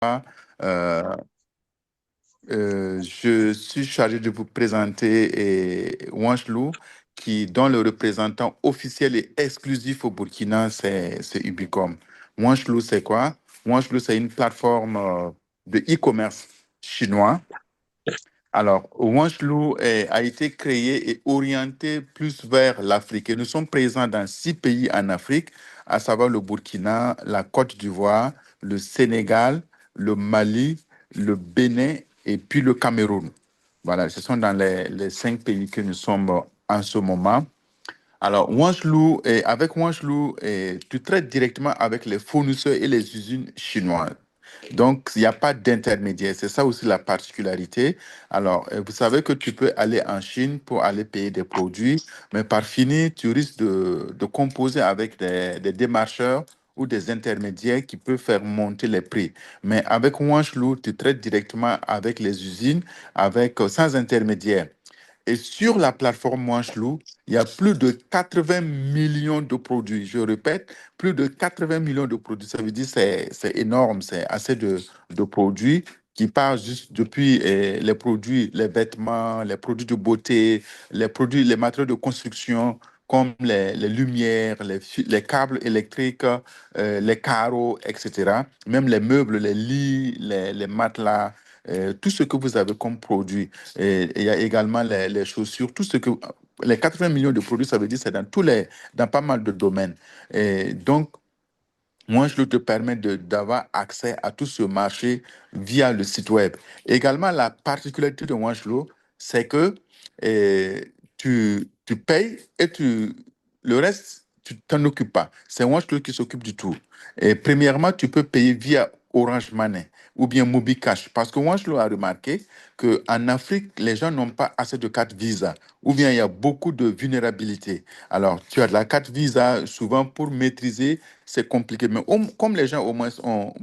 Euh, je suis chargé de vous présenter Wanchlu, dont le représentant officiel et exclusif au Burkina, c'est Ubicom. Wanchlu, c'est quoi? Wanchlu, c'est une plateforme de e-commerce chinois. Alors, Wanchlu a été créé et orienté plus vers l'Afrique. Et nous sommes présents dans 6 pays en Afrique, à savoir le Burkina, la Côte d'Ivoire, le Sénégal, le Mali, le Bénin et puis le Cameroun. Voilà, ce sont dans les 5 pays que nous sommes en ce moment. Alors, avec Wanchlu, tu traites directement avec les fournisseurs et les usines chinoises. Donc, il n'y a pas d'intermédiaire. C'est ça aussi la particularité. Alors, vous savez que tu peux aller en Chine pour aller payer des produits, mais par fini, tu risques de composer avec des démarcheurs ou des intermédiaires qui peuvent faire monter les prix. Mais avec Wanchlu, tu traites directement avec les usines, sans intermédiaire. Et sur la plateforme Manchelou, il y a plus de 80 millions de produits. Je répète, plus de 80 millions de produits. Ça veut dire que c'est énorme, c'est assez de produits qui partent juste depuis les produits, les vêtements, les produits de beauté, les matériaux de construction, comme les lumières, les câbles électriques, les carreaux, etc. Même les meubles, les lits, les matelas, tout ce que vous avez comme produit. Et il y a également les chaussures, tout ce que les 80 millions de produits, ça veut dire c'est dans pas mal de domaines. Et donc, moi, je te permets d'avoir accès à tout ce marché via le site web. Également, la particularité de Wanchlo, c'est que tu payes et le reste, tu t'en occupes pas. C'est Wanchlo qui s'occupe du tout. Et premièrement, tu peux payer via Orange Money ou bien MobiCash. Parce que Wanchlo a remarqué qu'en Afrique, les gens n'ont pas assez de cartes Visa ou bien il y a beaucoup de vulnérabilité. Alors, tu as de la carte Visa souvent pour maîtriser, c'est compliqué. Mais comme les gens au moins ont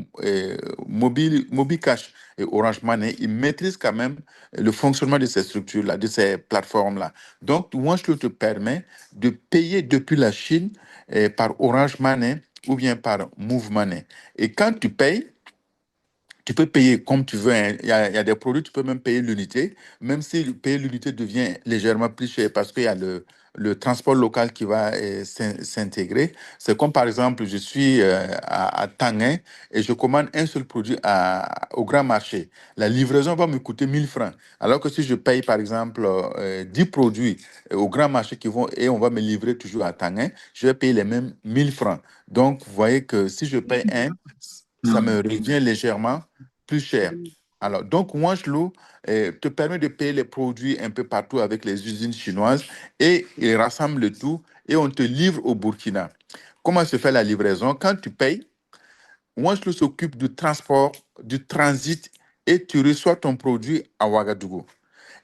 MobiCash et Orange Money, ils maîtrisent quand même le fonctionnement de ces structures-là, de ces plateformes-là. Donc, OneShlow te permet de payer depuis la Chine par Orange Money ou bien par Move Money. Et quand tu payes, tu peux payer comme tu veux, hein. Il y a des produits, tu peux même payer l'unité, même si payer l'unité devient légèrement plus cher parce qu'il y a le transport local qui va s'intégrer. C'est comme par exemple, je suis à Tanguin et je commande un seul produit au grand marché. La livraison va me coûter 1 000 francs. Alors que si je paye par exemple 10 produits au grand marché et on va me livrer toujours à Tanguin, je vais payer les mêmes 1 000 francs. Donc, vous voyez que si je paye ça me revient légèrement plus cher. Alors, donc, Wanchlu te permet de payer les produits un peu partout avec les usines chinoises et ils rassemblent le tout et on te livre au Burkina. Comment se fait la livraison? Quand tu payes, Wanchlu s'occupe du transport, du transit et tu reçois ton produit à Ouagadougou.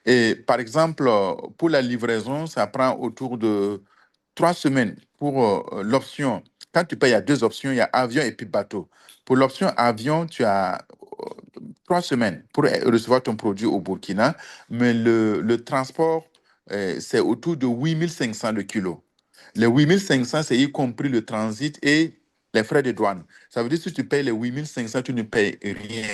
Et par exemple, pour la livraison, ça prend autour de 3 semaines pour l'option. Quand tu payes, il y a 2 options, il y a avion et puis bateau. Pour l'option avion, tu as 3 semaines pour recevoir ton produit au Burkina, mais le transport, c'est autour de 8 500 le kilo. Les 8 500, c'est y compris le transit et les frais de douane. Ça veut dire que si tu payes les 8 500, tu ne payes rien.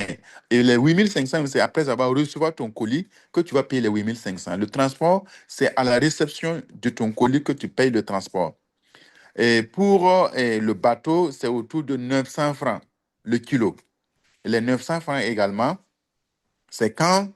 Et les 8 500, c'est après avoir reçu ton colis que tu vas payer les 8 500. Le transport, c'est à la réception de ton colis que tu payes le transport. Et pour le bateau, c'est autour de 900 francs le kilo. Et les 900 francs également, c'est quand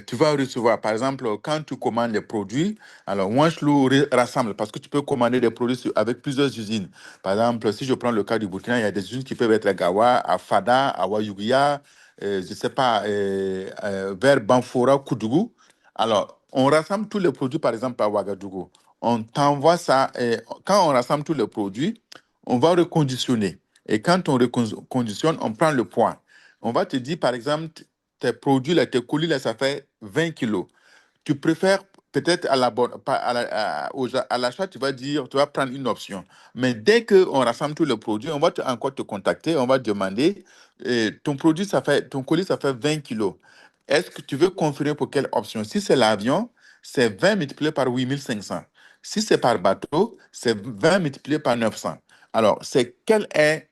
tu vas recevoir, par exemple, quand tu commandes les produits, alors Wanchlu rassemble parce que tu peux commander des produits avec plusieurs usines. Par exemple, si je prends le cas du Burkina, il y a des usines qui peuvent être à Gawa, à Fada, à Wayouguia, je ne sais pas, vers Banfora, Koudougou. Alors, on rassemble tous les produits, par exemple, à Ouagadougou. On t'envoie ça, et quand on rassemble tous les produits, on va reconditionner. Et quand on reconditionne, on prend le poids. On va te dire, par exemple, tes produits, là, tes colis, là, ça fait 20 kilos. Tu préfères peut-être à la bonne, pas à à l'achat, tu vas dire, tu vas prendre une option. Mais dès qu'on rassemble tous les produits, on va encore te contacter, on va te demander, ton colis, ça fait 20 kilos. Est-ce que tu veux confirmer pour quelle option? Si c'est l'avion, c'est 20 multiplié par 8 500. Si c'est par bateau, c'est 20 multiplié par 900. Alors, c'est quel est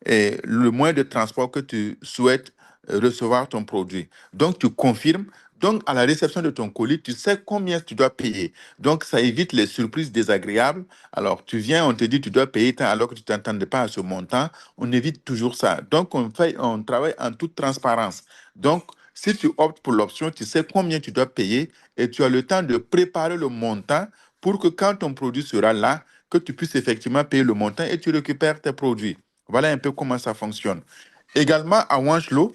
le moyen de transport que tu souhaites recevoir ton produit. Donc, tu confirmes. Donc, à la réception de ton colis, tu sais combien tu dois payer. Donc, ça évite les surprises désagréables. Alors, tu viens, on te dit tu dois payer tant alors que tu ne t'attendais pas à ce montant. On évite toujours ça. Donc, on travaille en toute transparence. Donc, si tu optes pour l'option, tu sais combien tu dois payer et tu as le temps de préparer le montant pour que quand ton produit sera là, que tu puisses effectivement payer le montant et tu récupères tes produits. Voilà un peu comment ça fonctionne. Également, à Wanchlo,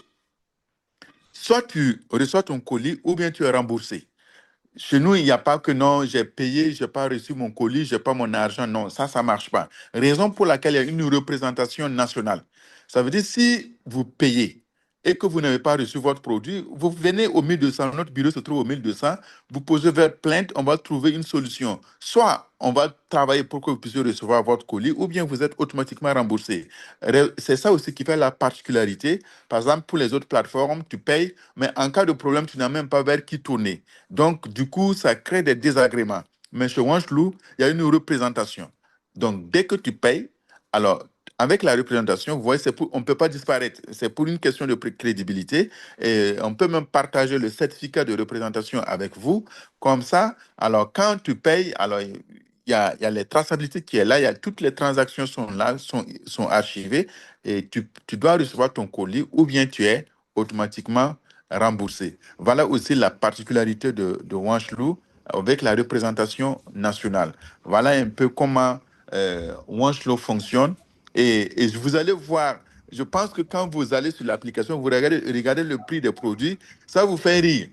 soit tu reçois ton colis ou bien tu es remboursé. Chez nous, il n'y a pas que non, j'ai payé, je n'ai pas reçu mon colis, je n'ai pas mon argent. Non, ça ne marche pas. Raison pour laquelle il y a une représentation nationale. Ça veut dire si vous payez et que vous n'avez pas reçu votre produit, vous venez au 1200, notre bureau se trouve au 1200, vous posez votre plainte, on va trouver une solution. Soit on va travailler pour que vous puissiez recevoir votre colis, ou bien vous êtes automatiquement remboursé. C'est ça aussi qui fait la particularité. Par exemple, pour les autres plateformes, tu payes, mais en cas de problème, tu n'as même pas vers qui tourner. Donc, du coup, ça crée des désagréments. Mais chez Wanchlu, il y a une représentation. Donc, dès que tu payes, alors, avec la représentation, vous voyez, on ne peut pas disparaître. C'est pour une question de crédibilité. Et on peut même partager le certificat de représentation avec vous. Comme ça, alors, quand tu payes, alors, il y a les traçabilités qui est là, toutes les transactions sont là, sont archivées et tu dois recevoir ton colis ou bien tu es automatiquement remboursé. Voilà aussi la particularité de Wanchlu avec la représentation nationale. Voilà un peu comment Wanchlu fonctionne. Et vous allez voir, je pense que quand vous allez sur l'application, vous regardez le prix des produits, ça vous fait rire.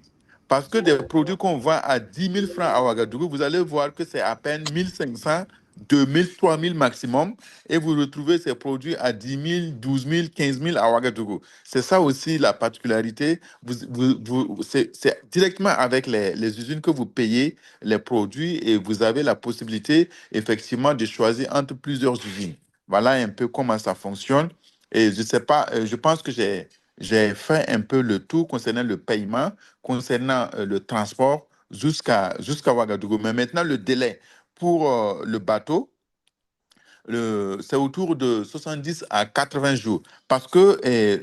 Parce que des produits qu'on vend à 10 000 francs à Ouagadougou, vous allez voir que c'est à peine 1 500, 2 000, 3 000 maximum. Et vous retrouvez ces produits à 10 000, 12 000, 15 000 à Ouagadougou. C'est ça aussi la particularité. C'est directement avec les usines que vous payez les produits et vous avez la possibilité effectivement de choisir entre plusieurs usines. Voilà un peu comment ça fonctionne. Et je sais pas, je pense que j'ai fait un peu le tour concernant le paiement, concernant le transport jusqu'à Ouagadougou. Mais maintenant, le délai pour le bateau, c'est autour de 70 à 80 jours. Parce que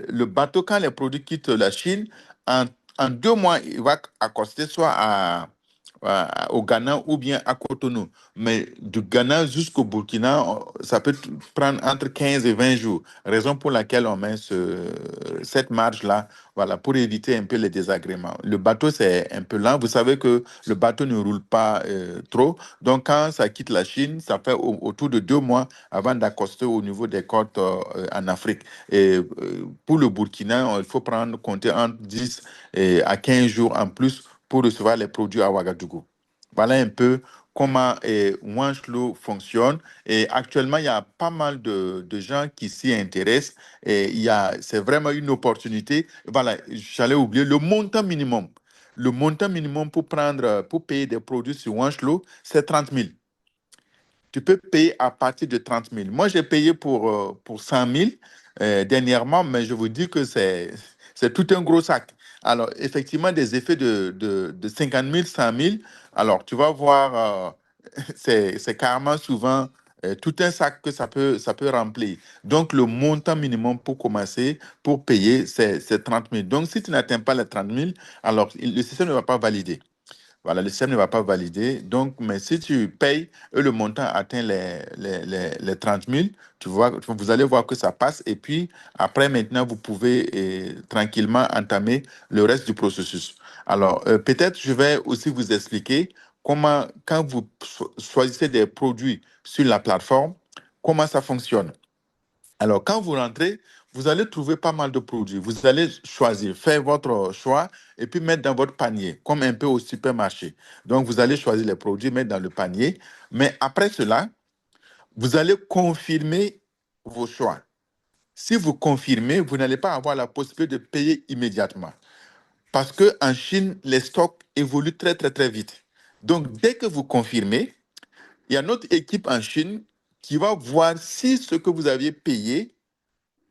le bateau, quand les produits quittent la Chine, en, en 2 mois, il va accoster soit au Ghana ou bien à Cotonou. Mais du Ghana jusqu'au Burkina, ça peut prendre entre 15 et 20 jours. Raison pour laquelle on met cette marge-là, voilà, pour éviter un peu les désagréments. Le bateau, c'est un peu lent. Vous savez que le bateau ne roule pas trop. Donc, quand ça quitte la Chine, ça fait autour de 2 mois avant d'accoster au niveau des côtes en Afrique. Et pour le Burkina, il faut compter entre 10 à 15 jours en plus pour recevoir les produits à Ouagadougou. Voilà un peu comment Wanchlo fonctionne. Et actuellement, il y a pas mal de gens qui s'y intéressent. Et c'est vraiment une opportunité. Voilà, j'allais oublier le montant minimum. Le montant minimum pour payer des produits sur Wanchlo, c'est 30 000. Tu peux payer à partir de 30 000. Moi, j'ai payé pour 100 000 dernièrement, mais je vous dis que c'est tout un gros sac. Alors, effectivement, des effets de 50 000, 100 000. Alors, tu vas voir, c'est carrément souvent tout un sac que ça peut remplir. Donc, le montant minimum pour commencer, pour payer, c'est 30 000. Donc, si tu n'atteins pas les 30 000, alors le système ne va pas valider. Voilà, le système ne va pas valider. Donc, mais si tu payes et le montant atteint les 30 000, vous allez voir que ça passe. Et puis, après, maintenant, vous pouvez tranquillement entamer le reste du processus. Alors, peut-être je vais aussi vous expliquer comment, quand vous choisissez des produits sur la plateforme, comment ça fonctionne. Alors, quand vous rentrez, vous allez trouver pas mal de produits. Vous allez choisir, faire votre choix et puis mettre dans votre panier, comme un peu au supermarché. Donc, vous allez choisir les produits, mettre dans le panier. Mais après cela, vous allez confirmer vos choix. Si vous confirmez, vous n'allez pas avoir la possibilité de payer immédiatement. Parce qu'en Chine, les stocks évoluent très, très, très vite. Donc, dès que vous confirmez, il y a notre équipe en Chine qui va voir si ce que vous aviez payé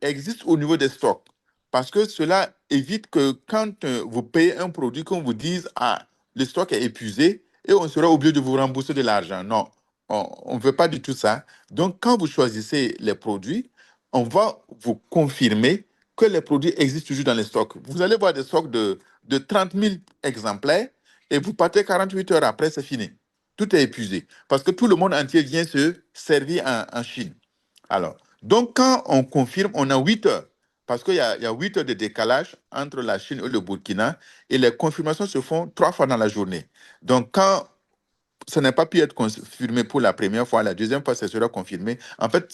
existe au niveau des stocks. Parce que cela évite que quand vous payez un produit, qu'on vous dise, ah, le stock est épuisé et on sera obligé de vous rembourser de l'argent. Non, on ne veut pas du tout ça. Donc, quand vous choisissez les produits, on va vous confirmer que les produits existent toujours dans les stocks. Vous allez voir des stocks de 30 000 exemplaires et vous partez 48 heures après, c'est fini. Tout est épuisé parce que tout le monde entier vient se servir en Chine. Alors, donc quand on confirme, on a 8 heures parce qu'il y a 8 heures de décalage entre la Chine et le Burkina et les confirmations se font 3 fois dans la journée. Donc, quand ça n'a pas pu être confirmé pour la première fois, la deuxième fois, ça sera confirmé. En fait,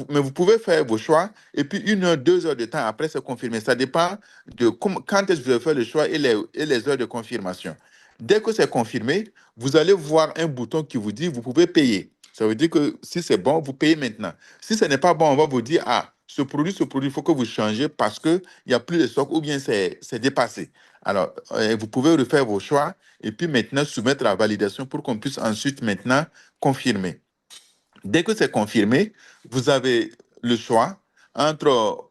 mais vous pouvez faire vos choix et puis 1 heure, 2 heures de temps après, c'est confirmé. Ça dépend de quand est-ce que vous avez fait le choix et les heures de confirmation. Dès que c'est confirmé, vous allez voir un bouton qui vous dit vous pouvez payer. Ça veut dire que si c'est bon, vous payez maintenant. Si ce n'est pas bon, on va vous dire, ah, ce produit, il faut que vous changez parce qu'il n'y a plus de stock ou bien c'est dépassé. Alors, vous pouvez refaire vos choix et puis maintenant soumettre la validation pour qu'on puisse ensuite maintenant confirmer. Dès que c'est confirmé, vous avez le choix entre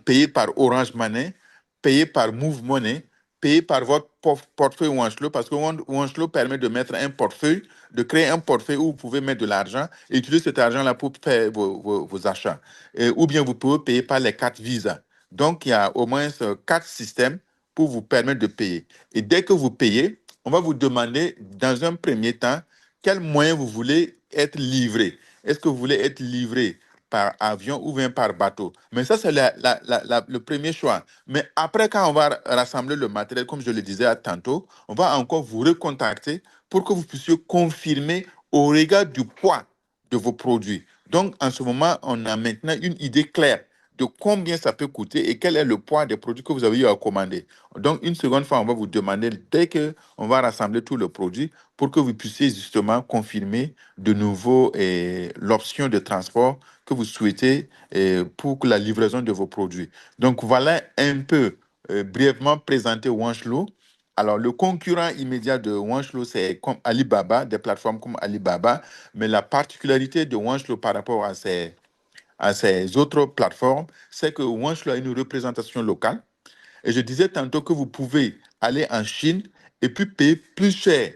payer par Orange Money, payer par Move Money, payer par votre portefeuille Wanchlo, parce que Wanchlo permet de mettre un portefeuille, de créer un portefeuille où vous pouvez mettre de l'argent et utiliser cet argent-là pour faire vos achats. Ou bien vous pouvez payer par les cartes Visa. Donc, il y a au moins 4 systèmes pour vous permettre de payer. Et dès que vous payez, on va vous demander, dans un premier temps, quel moyen vous voulez être livré. Est-ce que vous voulez être livré par avion ou bien par bateau? Mais ça, c'est le premier choix. Mais après, quand on va rassembler le matériel, comme je le disais tantôt, on va encore vous recontacter pour que vous puissiez confirmer au regard du poids de vos produits. Donc, en ce moment, on a maintenant une idée claire de combien ça peut coûter et quel est le poids des produits que vous avez eu à commander. Donc, une seconde fois, on va vous demander, dès qu'on va rassembler tout le produit, pour que vous puissiez justement confirmer de nouveau l'option de transport que vous souhaitez pour la livraison de vos produits. Donc, voilà un peu brièvement présenté Wanchlo. Alors, le concurrent immédiat de Wanchlo, c'est comme Alibaba, des plateformes comme Alibaba, mais la particularité de Wanchlo par rapport à ces autres plateformes, c'est que Wanchlo a une représentation locale. Et je disais tantôt que vous pouvez aller en Chine et puis payer plus cher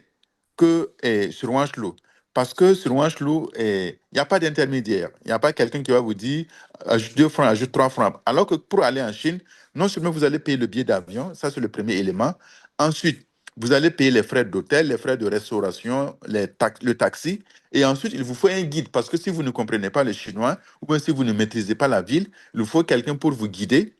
que sur Wanchlo. Parce que sur Wanchlo, il n'y a pas d'intermédiaire. Il n'y a pas quelqu'un qui va vous dire ajoute 2 francs, ajoute 3 francs. Alors que pour aller en Chine, non seulement vous allez payer le billet d'avion, ça c'est le premier élément. Ensuite, vous allez payer les frais d'hôtel, les frais de restauration, le taxi. Et ensuite, il vous faut un guide. Parce que si vous ne comprenez pas le chinois, ou bien si vous ne maîtrisez pas la ville, il vous faut quelqu'un pour vous guider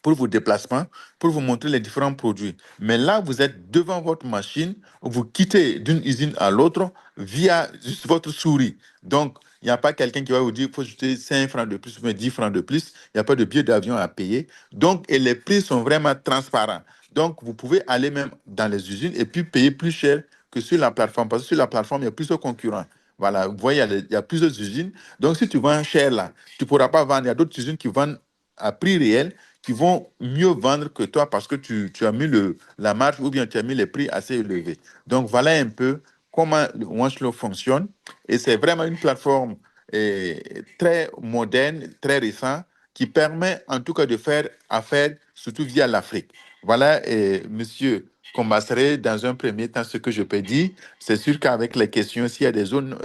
pour vos déplacements, pour vous montrer les différents produits. Mais là, vous êtes devant votre machine, vous quittez d'une usine à l'autre via juste votre souris. Donc, il n'y a pas quelqu'un qui va vous dire qu'il faut jeter 5 francs de plus ou 10 francs de plus. Il n'y a pas de billet d'avion à payer. Donc, et les prix sont vraiment transparents. Donc, vous pouvez aller même dans les usines et puis payer plus cher que sur la plateforme. Parce que sur la plateforme, il y a plusieurs concurrents. Voilà, vous voyez, il y a plusieurs usines. Donc, si tu vends cher là, tu ne pourras pas vendre. Il y a d'autres usines qui vendent à prix réel qui vont mieux vendre que toi parce que tu as mis la marge ou bien tu as mis les prix assez élevés. Donc, voilà un peu comment le Wanchlo fonctionne. Et c'est vraiment une plateforme très moderne, très récente, qui permet en tout cas de faire affaire, surtout via l'Afrique. Voilà, monsieur Combassere, dans un premier temps, ce que je peux dire. C'est sûr qu'avec les questions, s'il y a des zones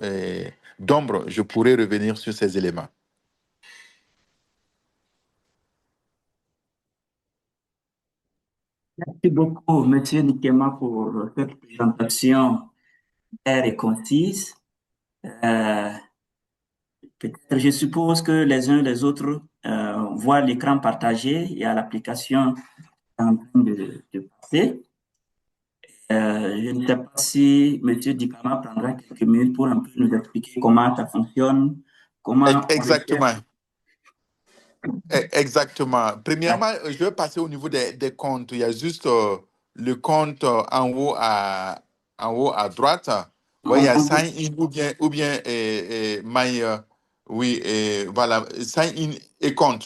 d'ombre, je pourrais revenir sur ces éléments. Merci beaucoup, Monsieur Nikema, pour cette présentation claire et concise. Euh, Peut-être, je suppose que les uns et les autres voient l'écran partagé et à l'application en train de passer. Je ne sais pas si Monsieur Dikama prendra quelques minutes pour un peu nous expliquer comment ça fonctionne, comment on recherche. Exactement. Exactement. Premièrement, je vais passer au niveau des comptes. Il y a juste le compte en haut à droite. Ouais, il y a On- sign in ou bien my, oui, voilà, sign in et compte.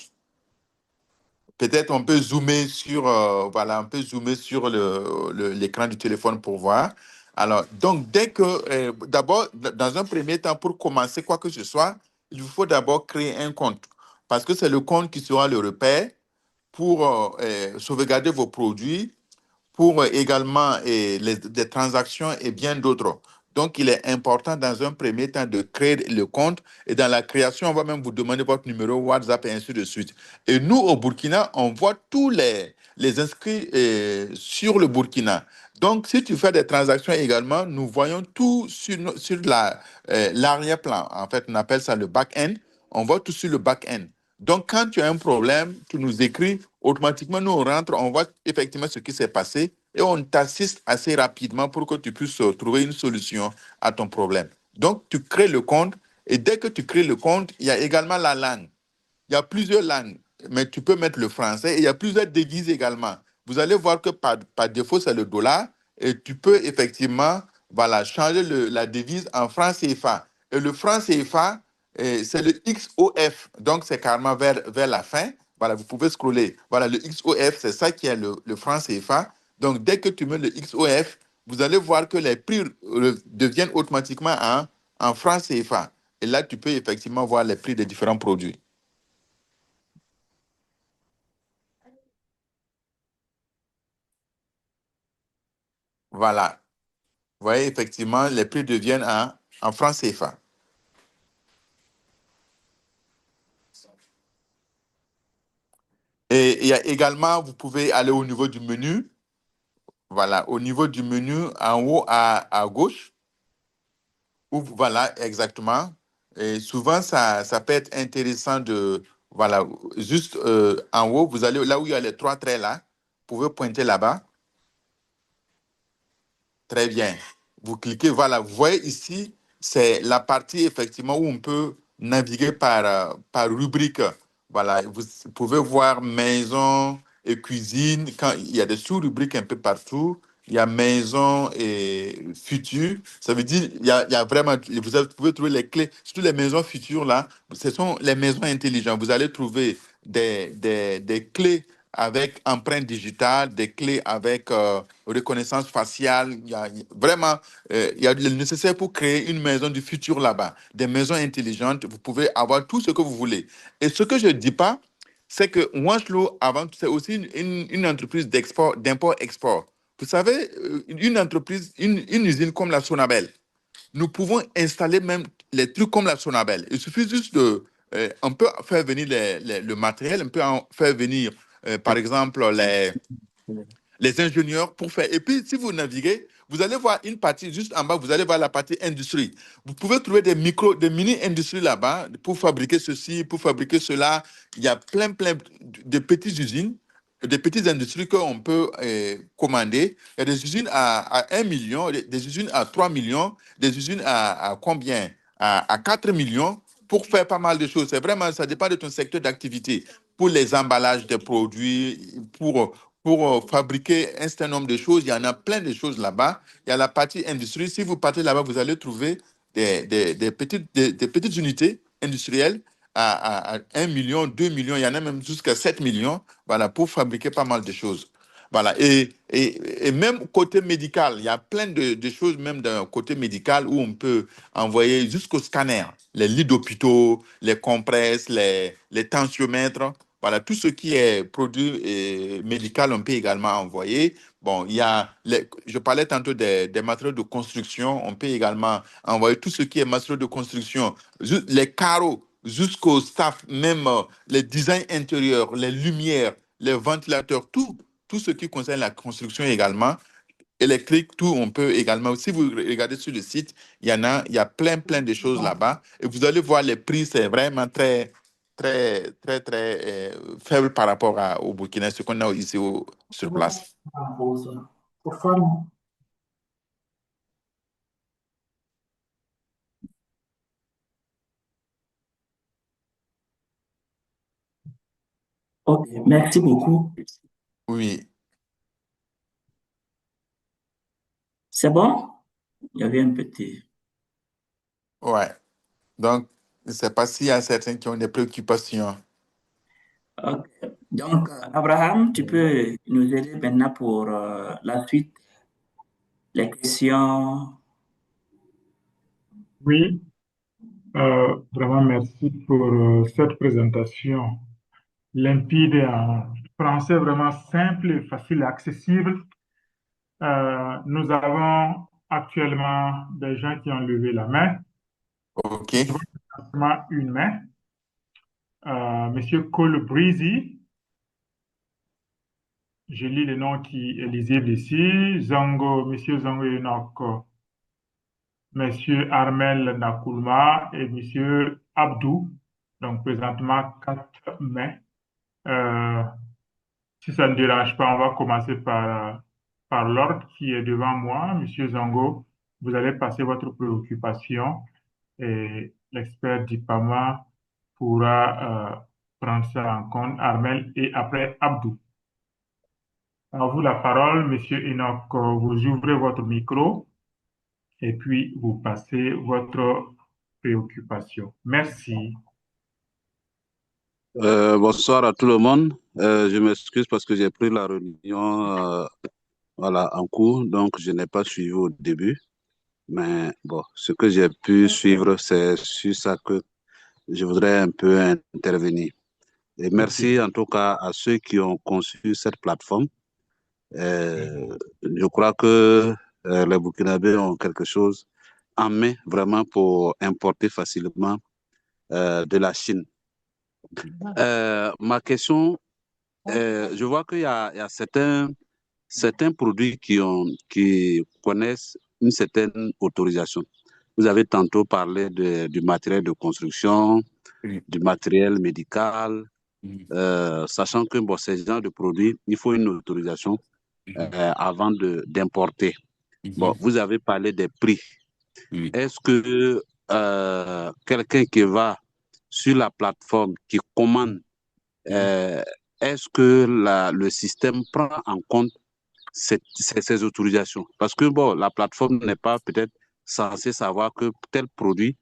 Peut-être on peut zoomer sur, voilà, on peut zoomer sur l'écran du téléphone pour voir. Alors, donc, d'abord, dans un premier temps, pour commencer quoi que ce soit, il vous faut d'abord créer un compte. Parce que c'est le compte qui sera le repère pour sauvegarder vos produits, pour également des transactions et bien d'autres. Donc, il est important dans un premier temps de créer le compte. Et dans la création, on va même vous demander votre numéro WhatsApp et ainsi de suite. Et nous, au Burkina, on voit tous les inscrits sur le Burkina. Donc, si tu fais des transactions également, nous voyons tout sur l'arrière-plan. En fait, on appelle ça le back-end. On voit tout sur le back-end. Donc, quand tu as un problème, tu nous écris, automatiquement, nous, on rentre, on voit effectivement ce qui s'est passé et on t'assiste assez rapidement pour que tu puisses trouver une solution à ton problème. Donc, tu crées le compte et dès que tu crées le compte, il y a également la langue. Il y a plusieurs langues, mais tu peux mettre le français et il y a plusieurs devises également. Vous allez voir que par défaut, c'est le dollar et tu peux effectivement voilà, changer la devise en franc CFA. Et le franc CFA, c'est le XOF, donc c'est carrément vers la fin. Voilà, vous pouvez scroller. Voilà, le XOF, c'est ça qui est le franc CFA. Donc, dès que tu mets le XOF, vous allez voir que les prix deviennent automatiquement en franc CFA. Et là, tu peux effectivement voir les prix des différents produits. Voilà. Vous voyez, effectivement, les prix deviennent en francs CFA. Et il y a également, vous pouvez aller au niveau du menu. Voilà, au niveau du menu, en haut à gauche, où, voilà, exactement. Et souvent, ça peut être intéressant de, voilà, juste en haut, vous allez là où il y a les trois traits là, vous pouvez pointer là-bas. Très bien. Vous cliquez, voilà, vous voyez ici, c'est la partie effectivement où on peut naviguer par rubrique. Voilà, vous pouvez voir maison et cuisine. Quand il y a des sous-rubriques un peu partout, il y a maison et futur. Ça veut dire il y a vraiment, pouvez trouver les clés. Surtout les maisons futures là, ce sont les maisons intelligentes. Vous allez trouver des clés avec empreinte digitale, des clés avec reconnaissance faciale. Vraiment, il y a le nécessaire pour créer une maison du futur là-bas. Des maisons intelligentes, vous pouvez avoir tout ce que vous voulez. Et ce que je ne dis pas, c'est que Wanchlo, avant, c'est aussi une entreprise d'export, d'import-export. Vous savez, une entreprise, une usine comme la Sonabel, nous pouvons installer même les trucs comme la Sonabel. Il suffit juste de... on peut faire venir le matériel, on peut faire venir, par exemple, les ingénieurs pour faire. Et puis, si vous naviguez, vous allez voir une partie juste en bas, vous allez voir la partie industrie. Vous pouvez trouver des mini-industries là-bas pour fabriquer ceci, pour fabriquer cela. Il y a plein de petites usines, des petites industries qu'on peut commander. Il y a des usines à 1 million, des usines à 3 millions, des usines à combien? À 4 millions pour faire pas mal de choses. C'est vraiment, ça dépend de ton secteur d'activité. Pour les emballages des produits, pour fabriquer un certain nombre de choses. Il y en a plein de choses là-bas. Il y a la partie industrie. Si vous partez là-bas, vous allez trouver des petites unités industrielles à 1 million, 2 millions. Il y en a même jusqu'à 7 millions, voilà, pour fabriquer pas mal de choses. Voilà. Et même côté médical, il y a plein de choses, même d'un côté médical, où on peut envoyer jusqu'au scanner, les lits d'hôpitaux, les compresses, les tensiomètres. Voilà, tout ce qui est produit médical, on peut également envoyer. Bon, il y a, je parlais tantôt des matériaux de construction, on peut également envoyer tout ce qui est matériaux de construction, les carreaux, jusqu'au staff, même les designs intérieurs, les lumières, les ventilateurs, tout ce qui concerne la construction également, électrique, tout, on peut également, si vous regardez sur le site, il y a plein de choses là-bas. Et vous allez voir les prix, c'est vraiment très faible par rapport au Burkina, ce qu'on a ici sur place. Ok, merci beaucoup. Oui, C'est bon? Il y avait un petit. ouais. Donc, je ne sais pas s'il y a certains qui ont des préoccupations. Ok. Donc, Abraham, tu peux nous aider maintenant pour la suite, les questions. Oui, vraiment merci pour cette présentation limpide et en français vraiment simple et facile et accessible. Nous avons actuellement des gens qui ont levé la main. OK. Je vois seulement une main. Monsieur Cole Breezy, je lis le nom qui est lisible ici. Zongo, Monsieur Zongo Enoch, Monsieur Armel Nakulma et Monsieur Abdou. Donc, présentement, 4 mains. Euh, Si ça ne dérange pas, on va commencer par l'ordre qui est devant moi. Monsieur Zongo, vous allez passer votre préoccupation et l'expert d'IPAMA pourra prendre ça en compte. Armel et après Abdou. À vous la parole, Monsieur Enoch. Vous ouvrez votre micro et puis vous passez votre préoccupation. Merci. Bonsoir à tout le monde. Je m'excuse parce que j'ai pris la réunion voilà, en cours, donc je n'ai pas suivi au début. Mais bon, ce que j'ai pu suivre, c'est sur ça que je voudrais un peu intervenir. Et merci en tout cas à ceux qui ont conçu cette plateforme. Je crois que les Burkinabés ont quelque chose en main vraiment pour importer facilement de la Chine. Ma question, je vois qu'il y a certains produits qui connaissent une certaine autorisation. Vous avez tantôt parlé du matériel de construction, Oui. du matériel médical, sachant que bon, ces genres de produits, il faut une autorisation avant d'importer. Bon, vous avez parlé des prix. Oui. Est-ce que quelqu'un qui va sur la plateforme, qui commande, est-ce que le système prend en compte ces autorisations? Parce que bon, la plateforme n'est pas peut-être censée savoir que tel produit,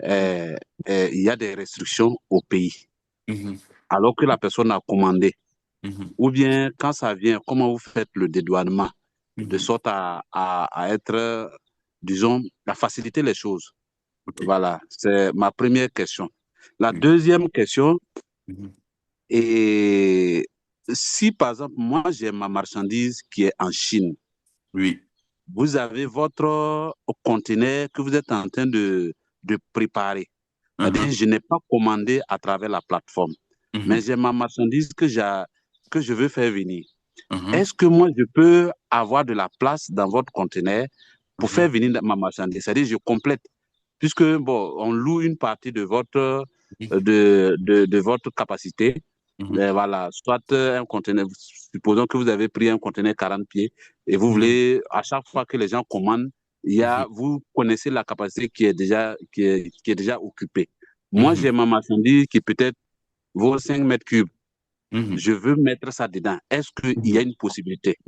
il y a des restrictions au pays, alors que la personne a commandé. Ou bien, quand ça vient, comment vous faites le dédouanement de sorte à être, disons, à faciliter les choses? OK. Voilà, c'est ma première question. La deuxième question, et si par exemple, moi j'ai ma marchandise qui est en Chine, Oui. vous avez votre conteneur que vous êtes en train de préparer. C'est-à-dire, je n'ai pas commandé à travers la plateforme, mais j'ai ma marchandise que je veux faire venir. Est-ce que moi, je peux avoir de la place dans votre conteneur pour faire venir ma marchandise? C'est-à-dire, je complète, puisque, bon, on loue une partie de votre capacité. Voilà, soit un conteneur, supposons que vous avez pris un conteneur 40 pieds et vous voulez, à chaque fois que les gens commandent, vous connaissez la capacité qui est déjà occupée. Moi, j'ai ma marchandise qui peut-être vaut 5 mètres cubes. Je veux mettre ça dedans. Est-ce qu'il y a une possibilité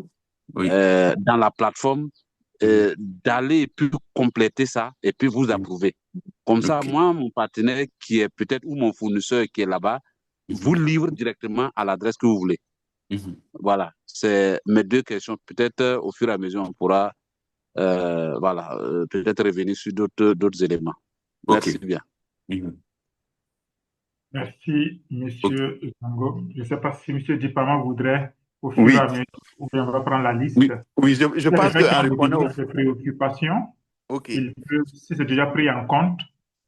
dans la plateforme d'aller et puis compléter ça et puis vous approuver? Comme ça, moi, mon partenaire qui est peut-être, ou mon fournisseur qui est là-bas, vous livre directement à l'adresse que vous voulez. Voilà, c'est mes deux questions. Peut-être au fur et à mesure, on pourra peut-être revenir sur d'autres éléments. Merci bien. Merci, Monsieur Zango. Je ne sais pas si Monsieur Dipama voudrait, au fur et à mesure, ou bien on va prendre la liste. Oui, je pense qu'en répondant aux préoccupations, OK. Si c'est déjà pris en compte,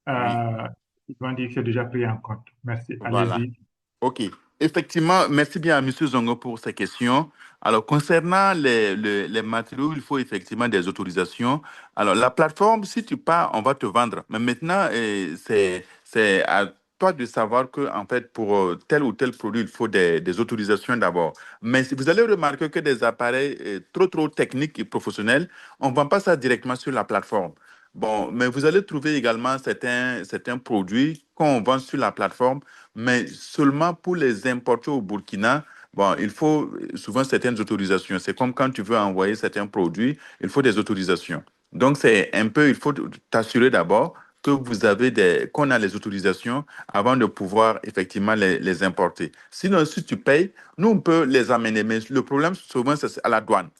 ils vont dire que c'est déjà pris en compte. Merci. Voilà. Allez-y. OK. Effectivement, merci bien à M. Zongo pour ces questions. Alors, concernant les matériaux, il faut effectivement des autorisations. Alors, la plateforme, si tu pars, on va te vendre. Mais maintenant, c'est à toi de savoir que, en fait, pour tel ou tel produit, il faut des autorisations d'abord. Mais si vous allez remarquer que des appareils trop techniques et professionnels, on ne vend pas ça directement sur la plateforme. Bon, mais vous allez trouver également certains produits qu'on vend sur la plateforme, mais seulement pour les importer au Burkina. Bon, il faut souvent certaines autorisations. C'est comme quand tu veux envoyer certains produits, il faut des autorisations. Donc, c'est un peu, il faut t'assurer d'abord que qu'on a les autorisations avant de pouvoir effectivement les importer. Sinon, si tu payes, nous, on peut les amener. Mais le problème, souvent, c'est à la douane.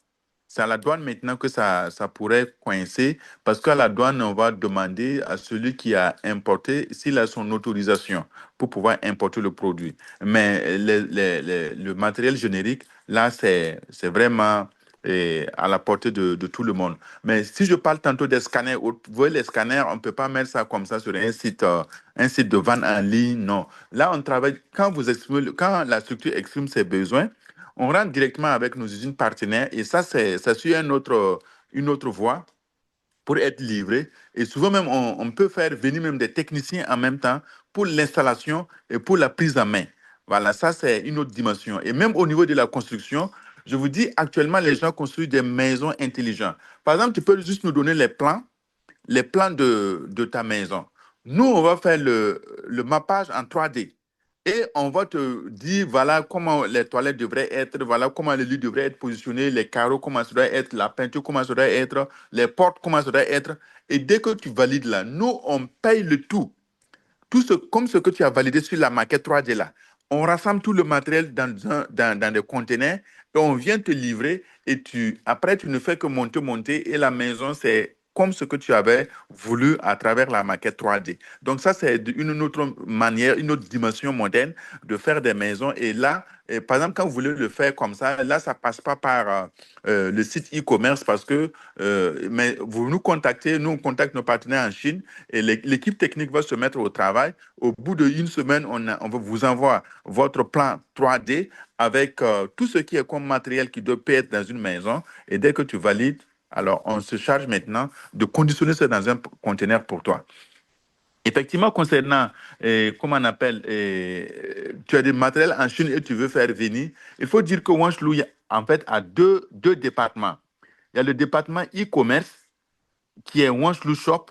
C'est à la douane maintenant que ça pourrait coincer parce qu'à la douane, on va demander à celui qui a importé s'il a son autorisation pour pouvoir importer le produit. Mais le matériel générique, là, c'est vraiment et à la portée de tout le monde. Mais si je parle tantôt des scanners, vous voyez, les scanners, on ne peut pas mettre ça comme ça sur un site de vente en ligne, non. Là, on travaille, quand la structure exprime ses besoins, on rentre directement avec nos usines partenaires et ça suit une autre voie pour être livré. Et souvent même, on peut faire venir même des techniciens en même temps pour l'installation et pour la prise en main. Voilà, ça c'est une autre dimension. Et même au niveau de la construction, je vous dis, actuellement, les gens construisent des maisons intelligentes. Par exemple, tu peux juste nous donner les plans de ta maison. Nous, on va faire le mappage en 3D. Et on va te dire, voilà comment les toilettes devraient être, voilà comment le lit devrait être positionné, les carreaux, comment ça doit être, la peinture, comment ça doit être, les portes, comment ça doit être. Et dès que tu valides là, nous, on paye le tout comme ce que tu as validé sur la maquette 3D là. On rassemble tout le matériel dans des conteneurs et on vient te livrer et après, tu ne fais que monter et la maison, c'est comme ce que tu avais voulu à travers la maquette 3D. Donc ça, c'est une autre manière, une autre dimension moderne de faire des maisons. Et là, par exemple, quand vous voulez le faire comme ça, là, ça passe pas par le site e-commerce parce que mais vous nous contactez, nous on contacte nos partenaires en Chine et l'équipe technique va se mettre au travail. Au bout d'une semaine, on vous envoie votre plan 3D avec tout ce qui est comme matériel qui doit être dans une maison. Et dès que tu valides, alors on se charge maintenant de conditionner ça dans un conteneur pour toi. Effectivement, concernant, comment on appelle, tu as des matériels en Chine et tu veux faire venir, il faut dire que Wanshlu, en fait, a deux départements. Il y a le département e-commerce qui est Wanshlu Shop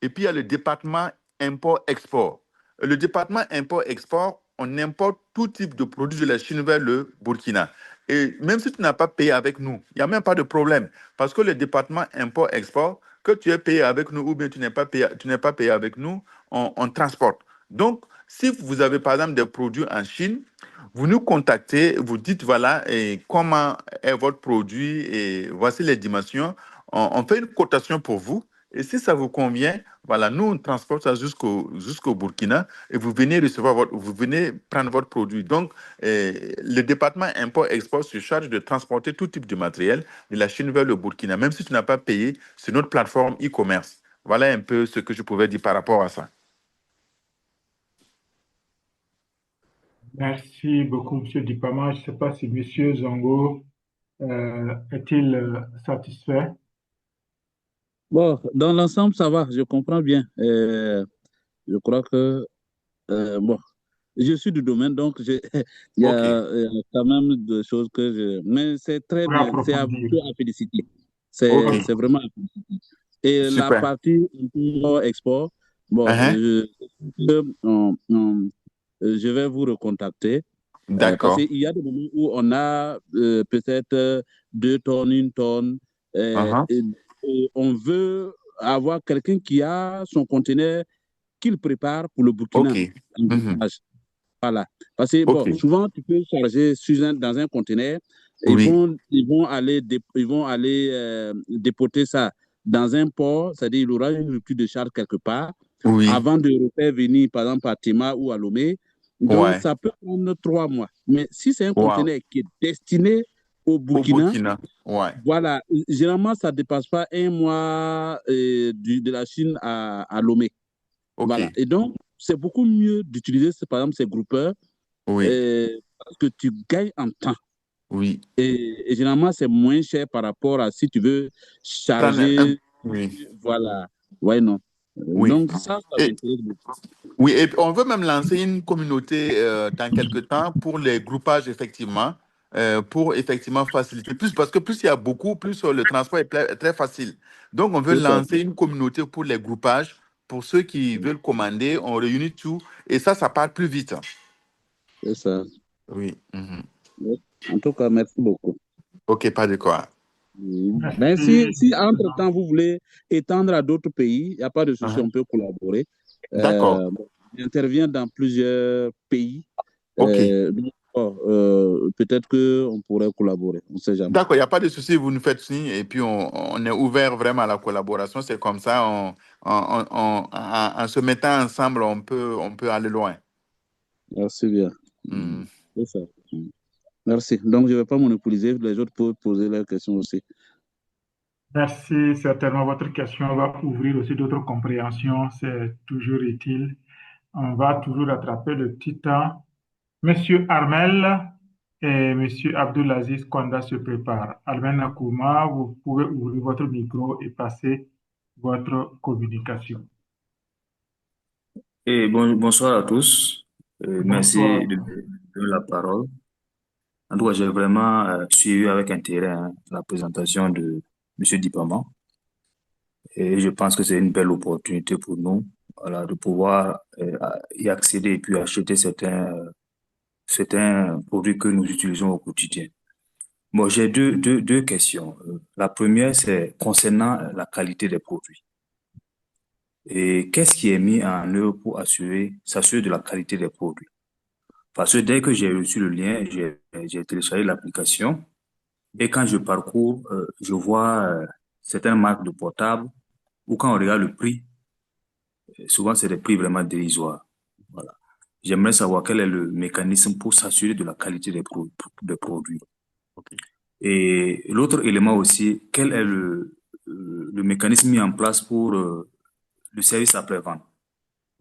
et puis, il y a le département import-export. Le département import-export, on importe tout type de produits de la Chine vers le Burkina. Et même si tu n'as pas payé avec nous, il n'y a même pas de problème. Parce que le département import-export, que tu aies payé avec nous ou bien tu n'es pas payé avec nous, on transporte. Donc, si vous avez par exemple des produits en Chine, vous nous contactez, vous dites voilà et comment est votre produit et voici les dimensions. On fait une cotation pour vous. Et si ça vous convient, voilà, nous, on transporte ça jusqu'au Burkina et vous venez prendre votre produit. Donc, le département import-export se charge de transporter tout type de matériel de la Chine vers le Burkina, même si tu n'as pas payé sur notre plateforme e-commerce. Voilà un peu ce que je pouvais dire par rapport à ça. Merci beaucoup, Monsieur Dipama. Je ne sais pas si Monsieur Zongo est-il satisfait? Bon, dans l'ensemble, ça va, je comprends bien. Je crois que, bon, je suis du domaine, donc il y OK. a quand même des choses que je... Mais c'est très Pour bien, c'est approfondir. à féliciter. OK. C'est vraiment à féliciter. Et la Super. partie import-export, bon, Uh-huh. je vais vous recontacter parce D'accord. qu'il y a des moments où on a peut-être 2 tonnes, 1 tonne, Uh-huh. et on veut avoir quelqu'un qui a son conteneur qu'il prépare pour le Burkina OK. en Mhm. démarrage. Voilà. Parce que, bon, OK. souvent, tu peux charger dans un conteneur, et Oui. ils vont aller dépoter ça dans un port, c'est-à-dire il y aura une rupture de charge quelque part, Oui. avant de refaire venir, par exemple, à Tema ou à Lomé. Donc, Ouais. ça peut prendre 3 mois. Mais si c'est un Wow. conteneur qui est destiné au Au Burkina, Burkina. Ouais. voilà, généralement, ça ne dépasse pas 1 mois de la Chine à Lomé. Voilà. OK. Et donc, c'est beaucoup mieux d'utiliser, par exemple, ces groupeurs Oui. parce que tu gagnes en temps. Oui. Et généralement, c'est moins cher par rapport à si tu veux Prendre charger. Oui. Voilà. Ouais, non. Oui. Donc, ça Et, m'intéresse beaucoup. oui, et puis on veut même lancer une communauté dans quelques temps pour les groupages, effectivement, pour effectivement faciliter. Plus, parce que plus il y a beaucoup, plus le transport est très facile. Donc, on veut C'est ça. lancer une communauté pour les groupages. Pour ceux qui veulent commander, on réunit tout. Et ça part plus vite. C'est ça. Oui. Mhm. Ouais. En tout cas, merci beaucoup. OK, pas de quoi. Mais si, Merci. si entre-temps, vous voulez étendre à d'autres pays, il n'y a pas de souci, Mhm. on peut collaborer. D'accord. Bon, j'interviens dans plusieurs pays. OK. Donc, peut-être qu'on pourrait collaborer, on ne sait jamais. D'accord, il n'y a pas de souci, vous nous faites signe et puis on est ouvert vraiment à la collaboration. C'est comme ça, en se mettant ensemble, on peut aller loin. Merci bien. Hmm. C'est ça. Merci. Donc, je ne vais pas monopoliser. Les autres peuvent poser leurs questions aussi. Merci. Certainement, votre question va ouvrir aussi d'autres compréhensions. C'est toujours utile. On va toujours rattraper le petit temps. Monsieur Armel et Monsieur Abdulaziz Konda se préparent. Armel Nakouma, vous pouvez ouvrir votre micro et passer votre communication. Et bonsoir à tous. Merci Bonsoir. de me donner la parole. En tout cas, j'ai vraiment suivi avec intérêt la présentation de Monsieur Dipama. Et je pense que c'est une belle opportunité pour nous, voilà, de pouvoir y accéder et puis acheter certains produits que nous utilisons au quotidien. Bon, j'ai deux questions. La première, c'est concernant la qualité des produits. Et qu'est-ce qui est mis en œuvre pour s'assurer de la qualité des produits? Parce que dès que j'ai reçu le lien, j'ai téléchargé l'application et quand je parcours, je vois certaines marques de portables ou quand on regarde le prix, souvent c'est des prix vraiment dérisoires. Voilà. J'aimerais savoir quel est le mécanisme pour s'assurer de la qualité des produits. Ok. Et l'autre élément aussi, quel est le mécanisme mis en place pour le service après-vente?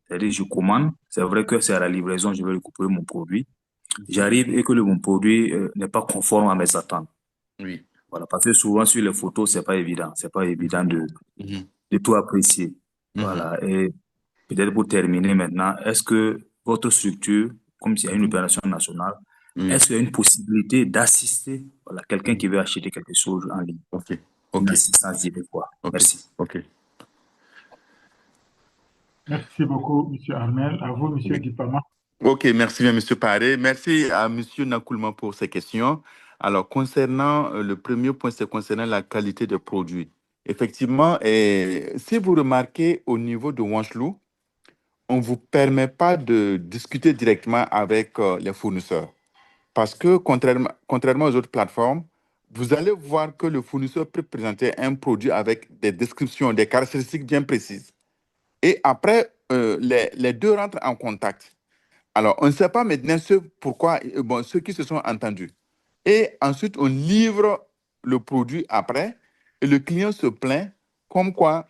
C'est-à-dire, je commande, c'est vrai que c'est à la livraison, je vais récupérer mon produit. J'arrive et que mon produit n'est pas conforme à mes attentes. Oui. Voilà, parce que souvent sur les photos, c'est pas évident. C'est pas évident Mhm. de tout apprécier. Mhm. Voilà. Et peut-être pour terminer maintenant, est-ce que votre structure, comme s'il y a une opération nationale, Oui. est-ce qu'il y a une possibilité d'assister, voilà, quelqu'un qui veut acheter quelque chose en ligne? Ok. Une Ok. assistance directe, quoi. Ok. Merci. Ok. Merci beaucoup, Monsieur Armel. À vous, Monsieur Oui. Dipama. Ok, merci bien, Monsieur Paré. Merci à Monsieur Nakoulman pour ces questions. Alors, concernant le premier point, c'est concernant la qualité des produits. Effectivement, si vous remarquez au niveau de Wanchlou, on ne vous permet pas de discuter directement avec les fournisseurs. Parce que contrairement aux autres plateformes, vous allez voir que le fournisseur peut présenter un produit avec des descriptions, des caractéristiques bien précises. Et après, les deux rentrent en contact. Alors, on ne sait pas maintenant pourquoi, bon, ceux qui se sont entendus. Et ensuite, on livre le produit après et le client se plaint comme quoi